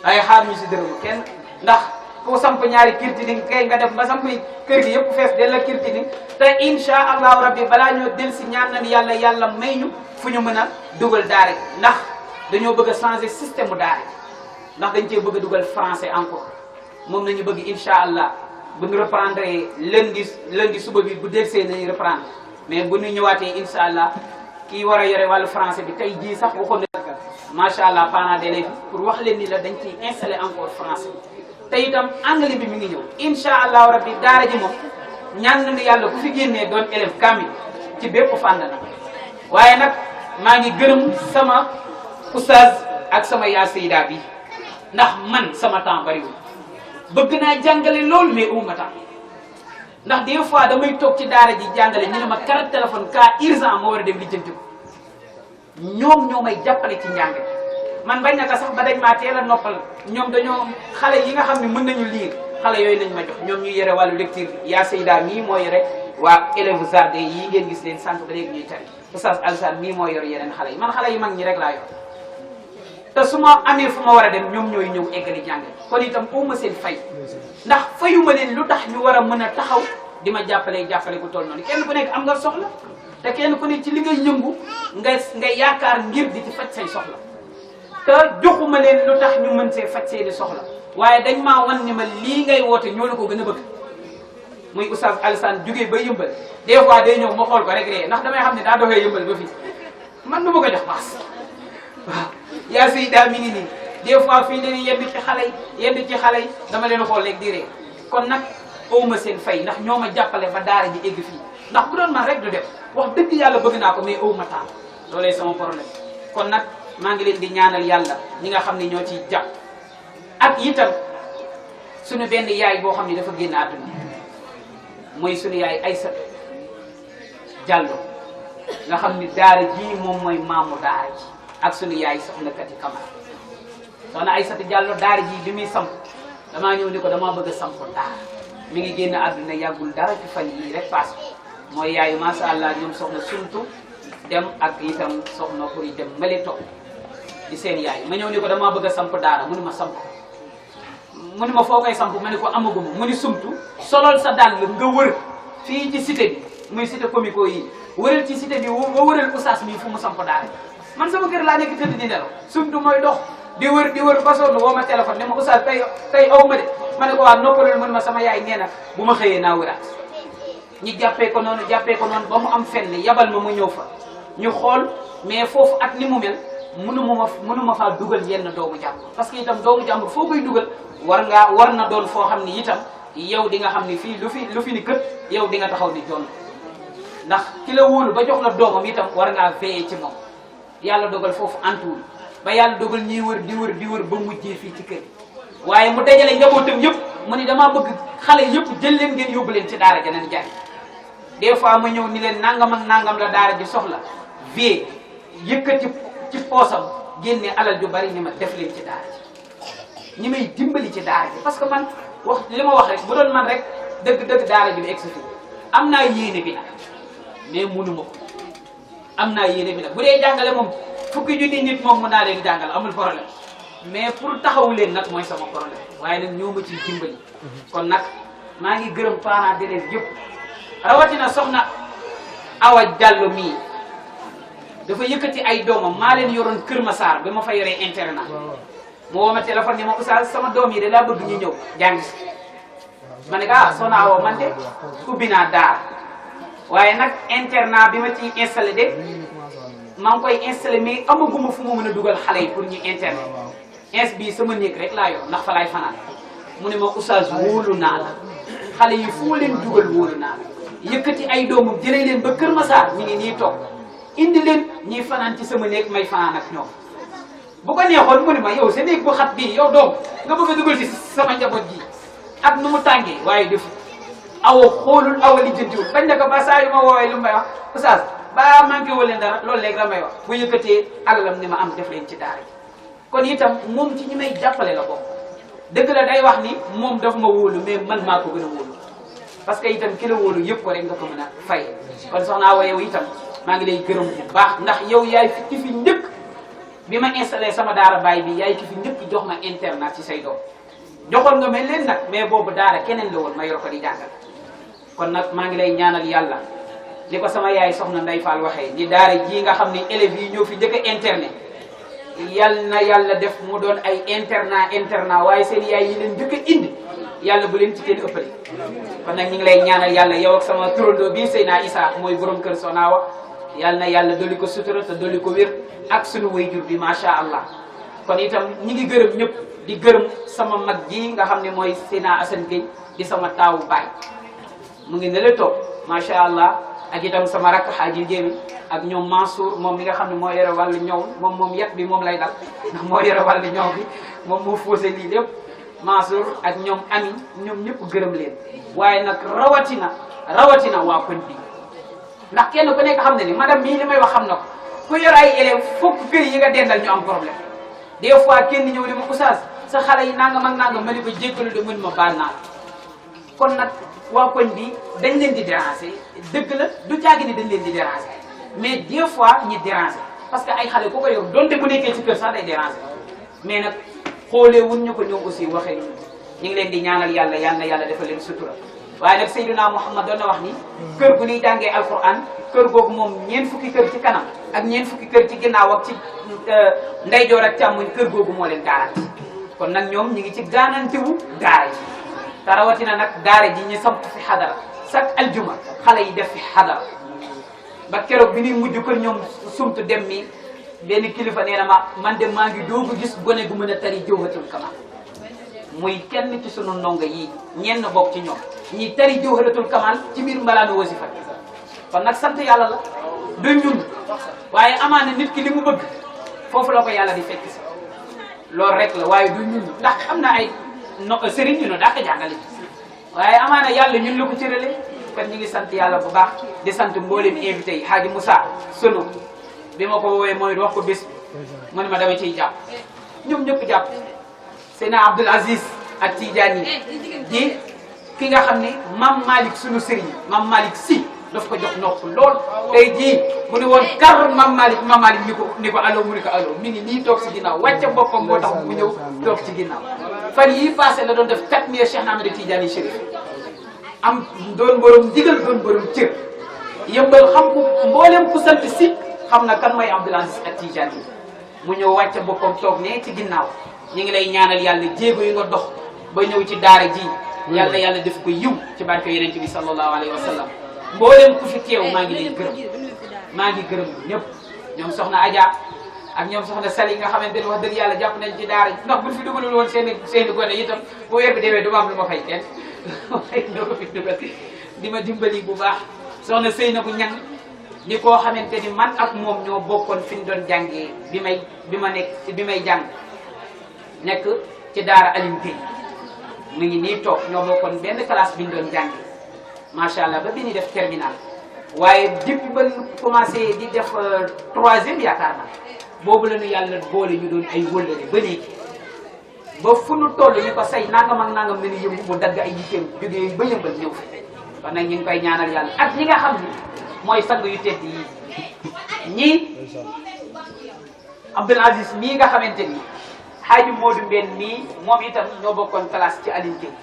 waaye xaar ñu si dërëmu kenn ndax ku samp ñaari kirtini kay nga def ba samp kër gi yëpp fees del la kirtini te incha allahu rabbi balaa ñoo del si ñaan nañ yàlla may ñu fu ñu mën a dugal daara ji ndax dañoo bëgg a changer système mu daara ji ndax dañ cee bëgg a dugal français encore moom nañu bëgg incha allah bu ñu reprendre lundi suba bi bu delsee nañu reprendre mais bu ñu ñëwaatee incha allah kii war a yore wàllu français bi tey jii sax waxoon na macha allah parents d'élèves pour wax leen ni la dañ ciy installé encore français te itam anglais bi mi ngi ñëw incha allah rabbi daara ji moom ñaan nañu yàlla ku fi génnee doon élève kamil ci bépp fànn na waaye nag maa ngi gërëm sama oustaz ak sama yaa sayda bi ndax man sama temps bariwul bëgg naa jàngale loolu mais uma temps ndax des fois damay toog ci daara ji jàngale ñu ne ma carte téléphone cas urgent moo war a dem lijjanti ko ñoom ñoo may jàppale ci njàng man bañ naka sax ba dañ maa teel a noppal ñoom dañoo xale yi nga xam ne mën nañu lire xale yooyu lañ ma jox ñoom ñu yore wàllu lecture bi yaa sayda mii moo yore waa élèves jardin yi ngeen gis leen sànq ba léegi ñuy tari oustaz Alsane mii moo yor yeneen xale yi man xale yi mag ñi rek laa yor te su ma amee fu ma war a dem ñoom ñooy ñëw eggali jàng kon itam au ma seen fay ndax fayuma leen lu tax ñu war a mën a taxaw di ma jàppale ku toll noonu kenn ku nekk am nga soxla te kenn ku nekk ci li ngay yëngu nga yaakaar ngir di ci faj say soxla te joxuma leen lu tax ñu mën see faj seeni soxla waaye dañ maa wan ni ma lii ngay woote ñoo la ko gën a bëgg muy oustaz Alassane jugee ba yëmbal des fois day ñëw ma xool ko rek ree ndax damay xam ne daa doxee yëmbal ba fii man du ma ko jox paas waaw yaa sayda mi ngi nii des fois fii leen yenn ci xale yi dama leen xool léegi di ree kon nag awma seen fay ndax ñoo ma jàppale ba daara ji egg fii ndax bu doon man rek du def wax dëgg yàlla bëgg naa ko mais awma temps loolee sama problème kon nag maa ngi leen di ñaanal yàlla ñi nga xam ne ñoo ciy jàpp ak itam suñu benn yaay boo xam ne dafa génn àdduna mooy suñu yaay Aïssa Diallo nga xam ni daara ji moom mooy maamu daara ji ak suñu yaay soxna Kati Kamara soxna Aïssata Diallo daara ji bi muy samp damaa ñëw ni ko damaa bëgg a samp daara mi ngi génn àdduna yàggul dara ci fan yii rek paase mooy yaayu macha allah ñoom soxna Suntu dem ak itam soxna Xuri dem mali toog di seen yaay ma ñëw ni ko damaa bëgg a samp daara mu ni ma samp mu ni ma foo koy samp ma ni ko amaguma mu ni sumtu solol sa dàll nga wër fii ci cité bi muy cité comico yi wëral ci cité bi nga wëral oustaz mi fu mu samp daara man sama kër laa nekk tëdd di nelaw sumtu mooy dox di wër ba sonn woo ma téléphone ne ma oustaz tey aw ma de ma ne ko waa noppalul mën ma sama yaay nee na bu ma xëyee naa wëraat ñi jàppee ko noonu ba mu am fenn yabal ma ñëw fa ñu xool mais foofu ak ni mu mel mënu ma faa dugal yenn doomu jàmbur parce que itam doomu jàmbur foo koy dugal war na doon foo xam ni itam yow di nga xam ni fii lu fi ni kët yow di nga taxaw ni joon ndax ki la wóolu ba jox la doomam itam war ngaa veiller ci moom yàlla dogal foofu antuwul ba yàlla dogal ñiy wër di wër ba mujjee fii ci kër waaye mu dajale njabootam yëpp mu ni damaa bëgg xale yëpp jël leen ngeen yóbbu leen ci daara ja nañ jàng des fois ma ñëw ni leen nangam ak nangam la daara ji soxla vie yëkkati ci poosam génne alal ju bari ni ma def leen ci daara ji ñi may dimbali ci daara ji parce que man wax li ma wax rek bu doon man rek dëgg daara ji bi egg si fii am naa yéene bi nag mais munu ma ko am naa yéene bi nag bu dee jàngale moom fukki junni nit moom mën naa leen jàngal amul problème mais pour taxawu leen nag mooy sama problème waaye nag ñoo ma ciy dimbali kon nag maa ngi gërëm parents d'élèves yëpp rawatina soxna Awa Diallo mii dafa yëkkati ay doomam maa leen yoroon Kër Massar ba ma fa yoree internat mu woo ma téléphone ni ma oustaz sama doom yi de laa bëgg ñu ñëw jàng si ma ne ko ah soxna Awa man de ubbi naa daara waaye nag internat bi ma ciy installé de maa ngi koy installé mais amaguma fu ma mën a dugal xale yi pour ñu internet ins bi sama néeg rek laa yor ndax fa laay fanaan mu ne ma oustaz wóolu naa la xale yi foo leen dugal wóolu naa la yëkkati ay doomam jëlee leen ba Kër Massar ñu ngi nii toog indi leen ñuy fanaan ci sama néeg may fanaan ak ñoom bu ko neexoon mu ne ma yow sa néeg bu xat bii yow doom nga bëgg a dugal ci sama njaboot ji ak nu mu tàngee waaye defu awa xoolul awa li jëntiwul bañ na ko ba saa yu ma woowee lu may wax oustaz ba manqué wu leen dara loolu léegi la may wax bu yëkkatee alalam ni ma am def leen ci daara ji kon itam moom ci ñi may jàppale la bokk dëgg la day wax ni moom daf ma wóolu mais man maa ko gën a wóolu parce que itam ki la wóolu yëpp ko rek nga ko mën a fay kon soxna Awa yow itam maa ngi lay gërëm bu baax ndax yow yaay fi fi njëkk bi ma installé sama daara baay bi yaay ki fi njëkk jox ma internat ci say doom joxoon nga mel leen nag mais boobu daara keneen la woon ma yor ko di jàngal kon nag maa ngi lay ñaanal yàlla li ko sama yaay soxna Ndeye Fall waxee ni daara ji nga xam ni élèves yi ñoo fi njëkk a internet yal na yàlla def mu doon ay internat waaye seen yaay yi leen njëkk a indi yàlla bu leen ci kenn ëppale kon nag ñu ngi lay ñaanal yàlla yow ak sama turandoo bii Seyna Issa mooy borom kër Soxna Awa yal na yàlla dolli ko sutura te dolli ko wér ak sunu wayjur bi macha allah kon itam ñi ngi gërëm ñëpp di gërëm sama mag ji nga xam ne mooy Seyna Assane Gueye di sama taawu baay mu ngi ne la toog macha allah ak itam sama rakk Xaaji Jéemi ak ñoom Mansour moom mi nga xam ne moo yore wàllu ñëw moom yet bi moom lay dal ndax moo yore wàllu ñëw bi moom moo faussé lii lépp Mansour ak ñoom Ami ñoom ñëpp gërëm leen waaye nag rawatina waa koñ bi ndax kenn ku nekk xam ne ni madame mii li may wax xam na ko ku yor ay élèves fokk kër yi nga dendal ñu am problème des fois kenn ñëw ni ma oustaz sa xale yi nangam ak nangam ma ni ko jéggalu de mën ma baal naa kon nag waa koñ bi dañ leen di déranger dëgg la du caagi ni dañ leen di déranger mais des fois ñi déranger parce que ay xale ku ko yor donte bu nekkee ci kër sax day déranger mais nag xoolee wuñ ñu ko ñoom aussi waxee ñu ngi leen di ñaanal yàlla yal na yàlla defal leen sutura waaye nag Seydina Muhammad doon na wax ni kër gu ñuy jàngee alquran kër googu moom ñeent fukki kër ci kanam ak ñeent fukki kër ci ginnaaw ak ci ndeyjoor ak càmmoñ kër googu moo leen garanti kon nag ñoom ñu ngi ci garantiwu daara ji te rawatina nag daara ji ñu samp fi xadara chaque aljuma xale yi def fi xadara ba keroog bi ñuy mujj kër ñoom sumtu dem mi benn kilifa nee na ma man de maa ngi doogu gis gone gu mën a tari jawhatul kamal muy kenn ci sunu ndongo yi ñenn bokk ci ñoom ñi tari jawharatul kamal ci biir mbalaanu wasifa kon nag sant yàlla la du ñun waaye amaana nit ki li mu bëgg foofu la ko yàlla di fekk si loolu rek la waaye du ñun ndax am na ay sëriñ ñu no daa ko jàngale waaye amaana yàlla ñun la ko cërale kon ñu ngi sant yàlla bu baax di sant mboolem invité yi Hadji Moussa Sono bi ma ko woowee mooy wax ko bés mu ne ma dama ciy jàpp ñoom ñëpp jàpp Seyna Abdoul Aziz ak Tidiane di ki nga xam ne Mam Malick sunu sëriñ Mam Malick si daf ko jox nopp lool tey jii bu ne woon kar Mam Malick ni ko allo mu ni ko allo mi ngi nii toog si ginnaaw wàcce boppam moo tax mu ñëw toog ci ginnaaw fan yii passé la doon def takmiya Cheikh Ahmed Tidiane Chérif am doon borom digal doon borom cër yëmbal xam ko mboolem ku sant si xam na kan mooy Abdoul Aziz ak Tidiane yi mu ñëw wàcce boppam toog ne ci ginnaaw ñu ngi lay ñaanal yàlla jéego yi nga dox ba ñëw ci daara ji yàlla def ko yiw ci barke yonent bi sallallahu alayhi wa sallam mboolem ku fi teew maa ngi lay gërëm maa ngi gërëm ñëpp ñoom soxna Adja ak ñoom soxna Sali nga xamante ne wax dëgg yàlla jàpp nañ ci daara ji ndax buñ fi dugalul woon seen gone itam bu weer bi demee du ma am lu ma fay kenn doo ko fi dugal di ma dimbali bu baax soxna Seyna bu ñang di koo xamante ni man ak moom ñoo bokkoon fi ñu doon jàngee bi may jàng nekk ci daara Alim Gueye mu ngi nii toog ñoo bokkoon benn classe bi ñu doon jàngee macha allah ba bi ñuy def terminal waaye depuis ba ñu commencé di def troisième yaakaar naa boobu la ñu yàlla boole ñu doon ay wëllëre ba léegi ba fu nu toll ñu ko say nangam ak nangam la ñu yëngu mu dagg ay yitteem jógee ba yëmbal ñëw fi kon nag ñu ngi koy ñaanal yàlla ak ñi nga xam ni mooy sang yu tedd yi ñii Abdoul Aziz mii nga xamante ni Hadji Modou Mbène mii moom itam ñoo bokkoon classe ci Aline Gueye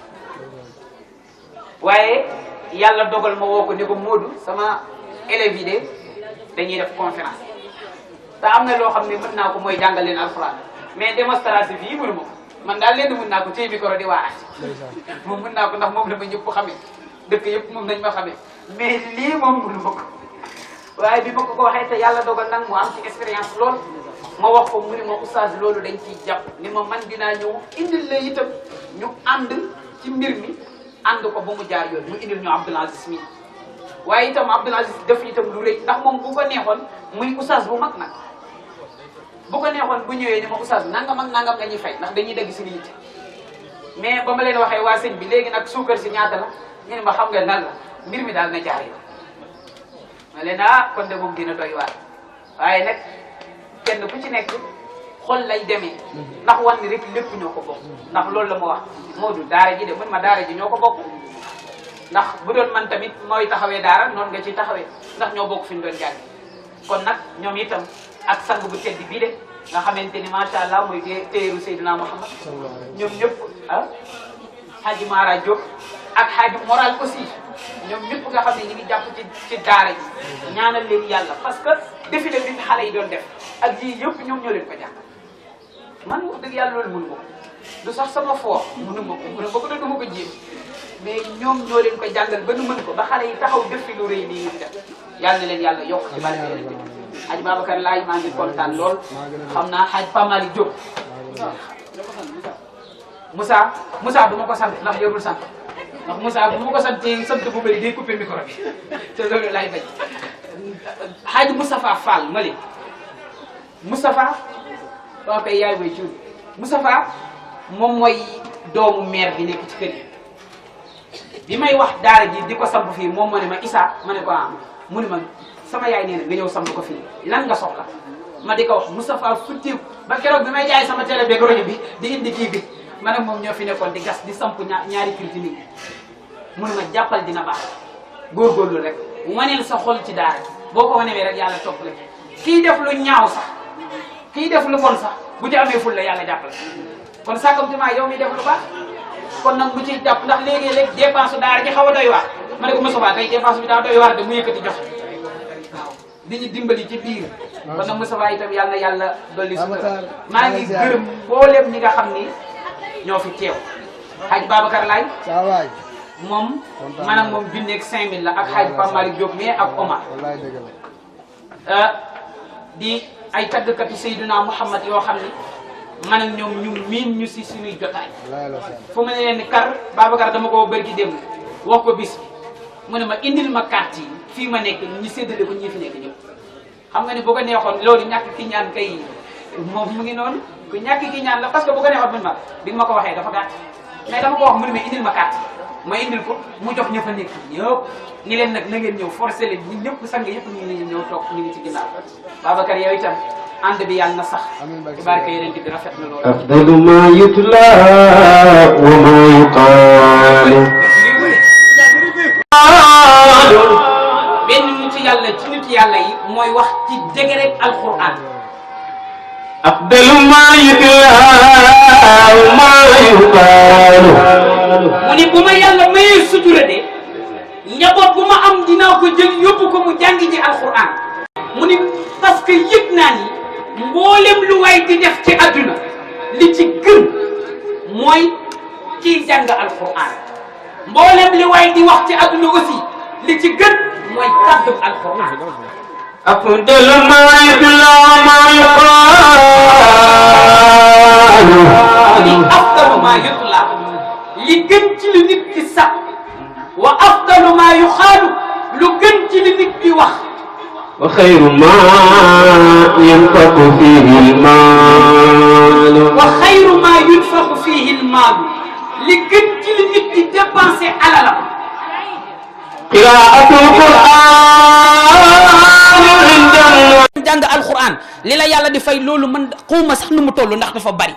waaye yàlla dogal ma woo ko ni ko Modou sama élèves yi de dañuy def conférence te am na loo xam ne mën naa ko mooy jàngal leen alxuraan mais démonstration fii mënu ma ko man daal leen mën naa ko téye micro di waaraat moom mën naa ko ndax moom la ma ñëpp xamee dëkk yëpp moom nañ ma xamee mais lii moom mënu ma ko waaye bi ma ko waxee te yàlla dogal nag mu am ci expérience lool ma wax ko mu ni ma oustaz loolu dañ ciy jàpp ni ma man dinaa ñëw indil la itam ñu ànd ci mbir mi ànd ko ba mu jaar yoon mu indil ñu Abdoul Aziz mi waaye itam Abdoul Aziz def itam lu rëy ndax moom bu ko neexoon muy oustaz bu mag nag bu ko neexoon bu ñëwee ni ma oustaz nangam ak nangam la ñuy fay ndax dañuy dégg suñu yitte mais ba ma leen waxee waa sëñ bi léegi nag suukar si ñaata la ñu ne ma xam nga nan la mbir mi daal na jaar yoon ma leen kon de moom dina doy waar waaye nag kenn ku ci nekk xol lay demee ndax wan ni rek lépp ñoo ko bokk ndax loolu la ma wax Modou daara ji de mën ma daara ji ñoo ko bokk ndax bu doon man tamit mooy taxawee daara noonu nga ciy taxawee ndax ñoo bokk fi ñu doon jàng kon nag ñoom itam ak sang bu tedd bii de nga xamante ni macha allah mooy téeru Seydina Muhammad ñoom ñëpp Hadji Mara Diop ak Hadji Moral aussi ñoom ñëpp nga xam ne ñu ngi jàpp ci daara ji ñaanal leen yàlla parce que défilé bi xale yi doon def ak yii yëpp ñoom ñoo leen ko jàng man wax dëgg yàlla loolu mënu ma ko du sax sama foo mënu ma ko da du ma ko jéem mais ñoom ñoo leen ko jàngal ba nu mën ko ba xale yi taxaw def fi lu rëy nii ñu def yàlla na leen yàlla yokk ci barke leen Hadj Babacar Laye maa ngi kontaan lool xam naa Hadj Pamali Diop Moussa du ma ko sant ndax yorul sant ndax Moussa bu ma ko santee sant bu bëri day coupé micro bi te loolu laay bañ Hadj Moustapha Fall Mali Moustapha waa koy yaay bay cuur Moustapha moom mooy doomu maire bi nekk ci kër yi bi may wax daara ji di ko samp fii moom ma ne ma Issa ma ne ko mu ne ma sama yaay nee na nga ñëw samp ko fii lan nga soxla ma di ko wax Moustapha futteeku ba keroog bi may jaay sama télé beeg rajo bi di indi kii bi ma ne moom ñoo fi nekkoon di gas di samp ñaari kër ci nit mu ne ma jàppal dina baax góorgóorlu rek waneel sa xol ci daara boo ko wanewee rek yàlla topp la kii def lu ñaaw sax kii def lu bon sax bu ci amee ful la yàlla jàppale kon sàkkamtumaa yow mi def lu baax kon nag bu ci jàpp ndax léegi-léeg dépense daara ji xaw a doy waar ma ne ko Moustapha tey dépense bi daa doy waar de mu yëkkati jox waaw di ñu dimbali ci biir kon nag Moustapha itam yàlla na yàlla dolli sutura maa ngi gërëm mboolem ñi nga xam ni ñoo fi teew Hadj Babacar Laye moom maanaam moom junneeg 5000 la ak Hadj Pape Malick Diop mais ak Omar di ay tàggkatu Seydina Muhammad yoo xam ni man ak ñoom ñu miin ñu si suñuy jotaay fu mu ne leen ni kar Babacar dama ko bëri dem wax ko bis bi mu ne ma indil ma carte yi fii ma nekk ñi séddale ko ñi fi nekk ñëpp xam nga ni boo ko neexoon loolu ñàkk ki ñaan kay moom mu ngi noonu ku ñàkk ki ñaan la parce que bu ko neexoon man ma bi nga ma ko waxee dafa gàtt mais dama ko wax mu ne ma indil ma carte ma indil ko mu jox ña fa nekk ñëpp ni leen nag na ngeen ñëw forcé leen ñi ñëpp sang yëpp ñu ngi ñëw toog ñu ngi ci ginnaaw Babacar yow itam ànd bi yàlla na sax ci barke yeneen bi rafet na loolu afdalu ma yutla wa ma yuqaalu benn nit yàlla ci nit yàlla yi mooy wax ci dëgg rek alquran afdalu ma yutla wa ma yuqaalu mu ni bu ma yàlla mayee sutura de njaboot bu ma am dinaa ko jël yóbbu ko mu jàngi ji alquran mu ni parce que yëg naa ni mboolem lu waay di def ci adduna li ci gën mooy kiy jàng alquran mboolem li waay di wax ci adduna aussi li ci gën mooy kàddu alquran afdalu ma yutla wa ma yuqaalu ni afdalu ma yutla li gën ci li nit ki sax wa afdalu ma yuxaalu lu gën ci li nit ki wax wa xayru ma yunfaqu fihi almaalu wa xayru ma yunfaqu fihi almaalu li gën ci li nit ki dépensé alalam qiraatul qur'aan jàng alquran li la yàlla di fay loolu man xawma sax nu mu toll ndax dafa bari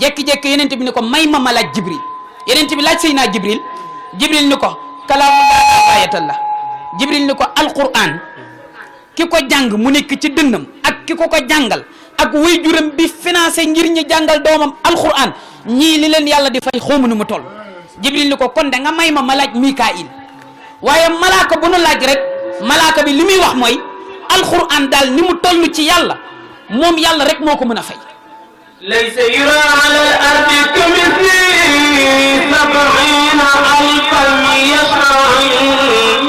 jékki-jékki yenente bi ne ko may ma laaj jibril yenente bi laaj Seydina jibril ni ko kalaamullahi ayatallah jibril ni ko alquran ki ko jàng mu nekk ci dënnam ak ki ko jàngal ak waajuram bi financé ngir ñu jàngal doomam alquran ñii li leen yàlla di fay xawma nu mu toll. Jibril ni ko kon de nga may ma laaj Mikaayil waaye malaaka bu nu laaj rek malaaka bi li muy wax mooy alquran daal ni mu toll ci yàlla moom yàlla rek moo ko mën a fay. laysa yura ala al-ardi kamithlihi 70 alfan yas'un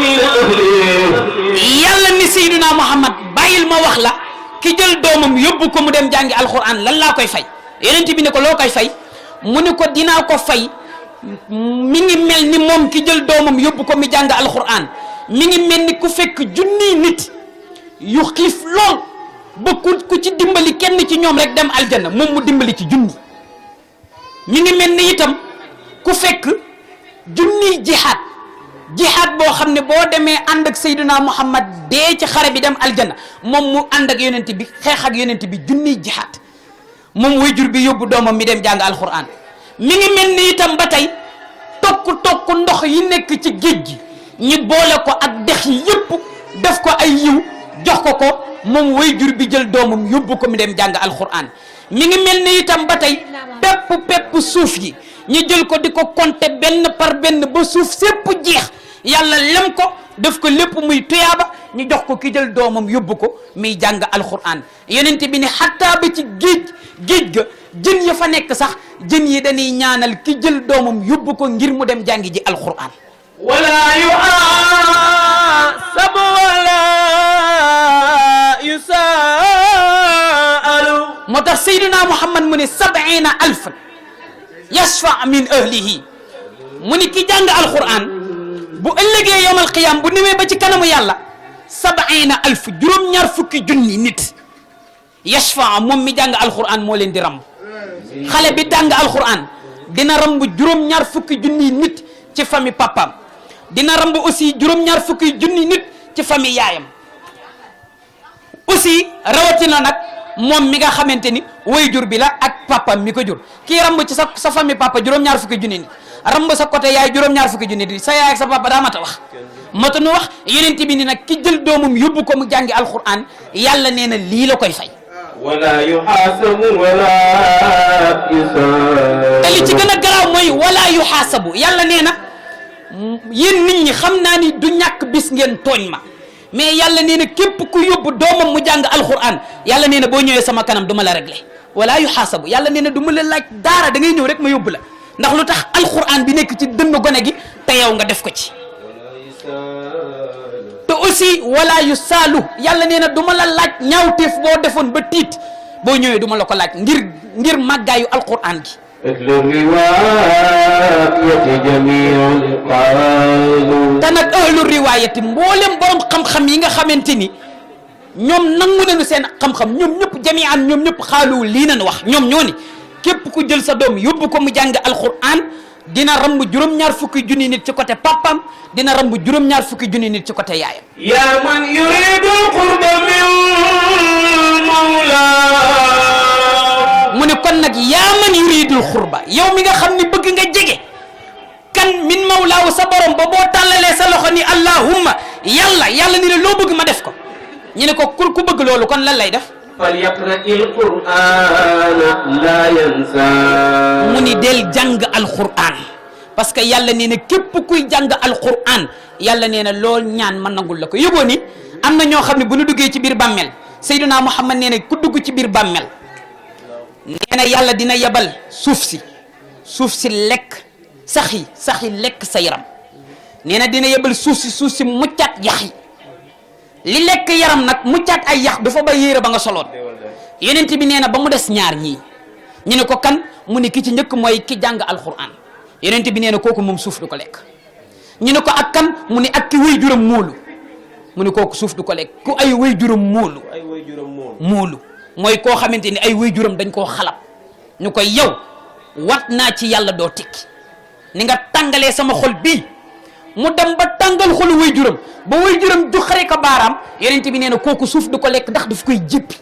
min ahlihi. yàlla ni Seydina Muhammad bàyyil ma wax la ki jël doomam yóbbu ko mu dem jàngi alquran lan laa koy fay. yonent bi ne ko loo koy fay mu ne ko dinaa ko fay mi ngi mel ni moom ki jël doomam yóbbu ko mi jàng alquran mi ngi mel ni ku fekk junniy nit yu xiif lool ba ku ci dimbali kenn ci ñoom rek dem aljanna moom mu dimbali ci junni. mi ngi mel ni itam ku fekk junniy jihaad boo xam ne boo demee ànd ak Seydina Muhammad dee ci xare bi dem aljanna moom mu ànd ak yonent bi xeex ak yonent bi junniy jihaad moom waajur bi yóbbu doomam mi dem jàng alquran. mi ngi mel ni itam ba tey tokk ndox yi nekk ci géej gi ñi boole ko ak dex yi yëpp def ko ay yiw jox ko moom waajur bi jël doomam yóbbu ko mi dem jàng alquran. mi ngi mel ni itam ba tey pepp suuf yi ñu jël ko di ko compter benn par benn ba suuf sépp jeex yàlla lem ko def ko lépp muy tuyaaba ñu jox ko ki jël doomam yóbbu ko muy jàng alquran. yonent bi ne xattaa ba ci géej ga jën ya fa nekk sax jën yi dañuy ñaanal ki jël doomam yóbbu ko ngir mu dem jàngi ji alquran. wala yu'asabu wala yusaalu. moo tax Seydina Muhammad mu ne 70 alfan yashfa min ahlihi mu ni ki jàng alquran bu ëllëgee yawmal qiyaam bu ñëwee ba ci kanamu yàlla 70 alf juróom-ñaar fukki junni nit yashfa moom mi jàng alquran moo leen di ramb. xale bi jàng alquran dina ramb juróom-ñaar fukki junni nit ci famille papaam dina ramb aussi juróom-ñaar fukki junni nit ci famille yaayam aussi rawatina nag moom mi nga xamante ni waajur bi la ak papaam mi ko jur kii ramb ci sa famille papa juróom-ñaar fukki junni nit ramb sa côté yaay juróom-ñaar fukki junni nit sa yaay ak sa papa daa mat a wax matanu wax yonent bi ni nag ki jël doomam yóbbu ko mu jàngi alquran yàlla nee na lii la koy fay. wala yuxaasabu wala yusaalu. te li ci gën a garaaw mooy wala yuxaasabu yàlla nee na yéen nit ñi xam naa ni du ñàkk bis ngeen tooñ ma mais yàlla nee na képp ku yóbbu doomam mu jàng alquran yàlla nee na boo ñëwee sama kanam du ma la réglé wala yuxaasabu yàlla nee na du ma la laaj daara da ngay ñëw rek ma yóbbu la ndax lu tax alquran bi nekk ci dënn gone gi te yow nga def ko ci. te aussi wala yu saalu yàlla nee na du ma la laaj ñaawteef boo defoon ba tiit boo ñëwee du ma la ko laaj ngir màggaayu alquran gi. te nag ahlu riwaayati mboolem borom xam-xam yi nga xamante ni ñoom nangu nañu seen xam-xam ñoom ñëpp jami'an ñoom ñëpp xaalu lii nañu wax ñoom ñoo ni képp ku jël sa doom yóbbu ko mu jàng alquran dina ramb juróom-ñaar fukki junni nit ci côté papam dina ramb juróom-ñaar fukki junni nit ci côté yaayam. yaa man yuridu qurba min mawla. mu ne kon nag yaa man yuridul xurba yow mi nga xam ni bëgg nga jege kan min mawlaaw sa borom ba boo tàllalee sa loxo ni allahumma yàlla ni la loo bëgg ma def ko ñu ne ko ku bëgg loolu kon lan lay def. falyaqra'il qur'ana la yansa. mu ni del jàng alquran parce que yàlla nee na képp kuy jàng alquran yàlla nee na lool ñaan ma nangul la ko yëgoo ni am na ñoo xam ne bu ñu duggee ci biir bàmmeel Seydina Muhammad nee na ku dugg ci biir bàmmeel nee na yàlla dina yebal suuf si lekk sax yi lekk sa yaram nee na dina yebal suuf si muccaat yax yi li lekk yaram nag muccaat ay yax dafa ba yéere ba nga soloon yonent bi nee na ba mu des ñaar ñii ñu ne ko kan mu ne ki ci njëkk mooy ki jàng alquran yonent bi nee na kooku moom suuf du ko lekk ñu ne ko ak kan mu ne ak ki wéy juram móolu mu ne kooku suuf du ko lekk ku ay wéy juram móolu mooy koo xamante ni ay waajuram dañ koo xalab ñu koy yow wat naa ci yàlla doo tikki ni nga tàngalee sama xol bii mu dem ba tàngal xolu waajuram ba waajuram ju xare ko baaraam yonent bi nee na kooku suuf du ko lekk ndax daf koy jéppi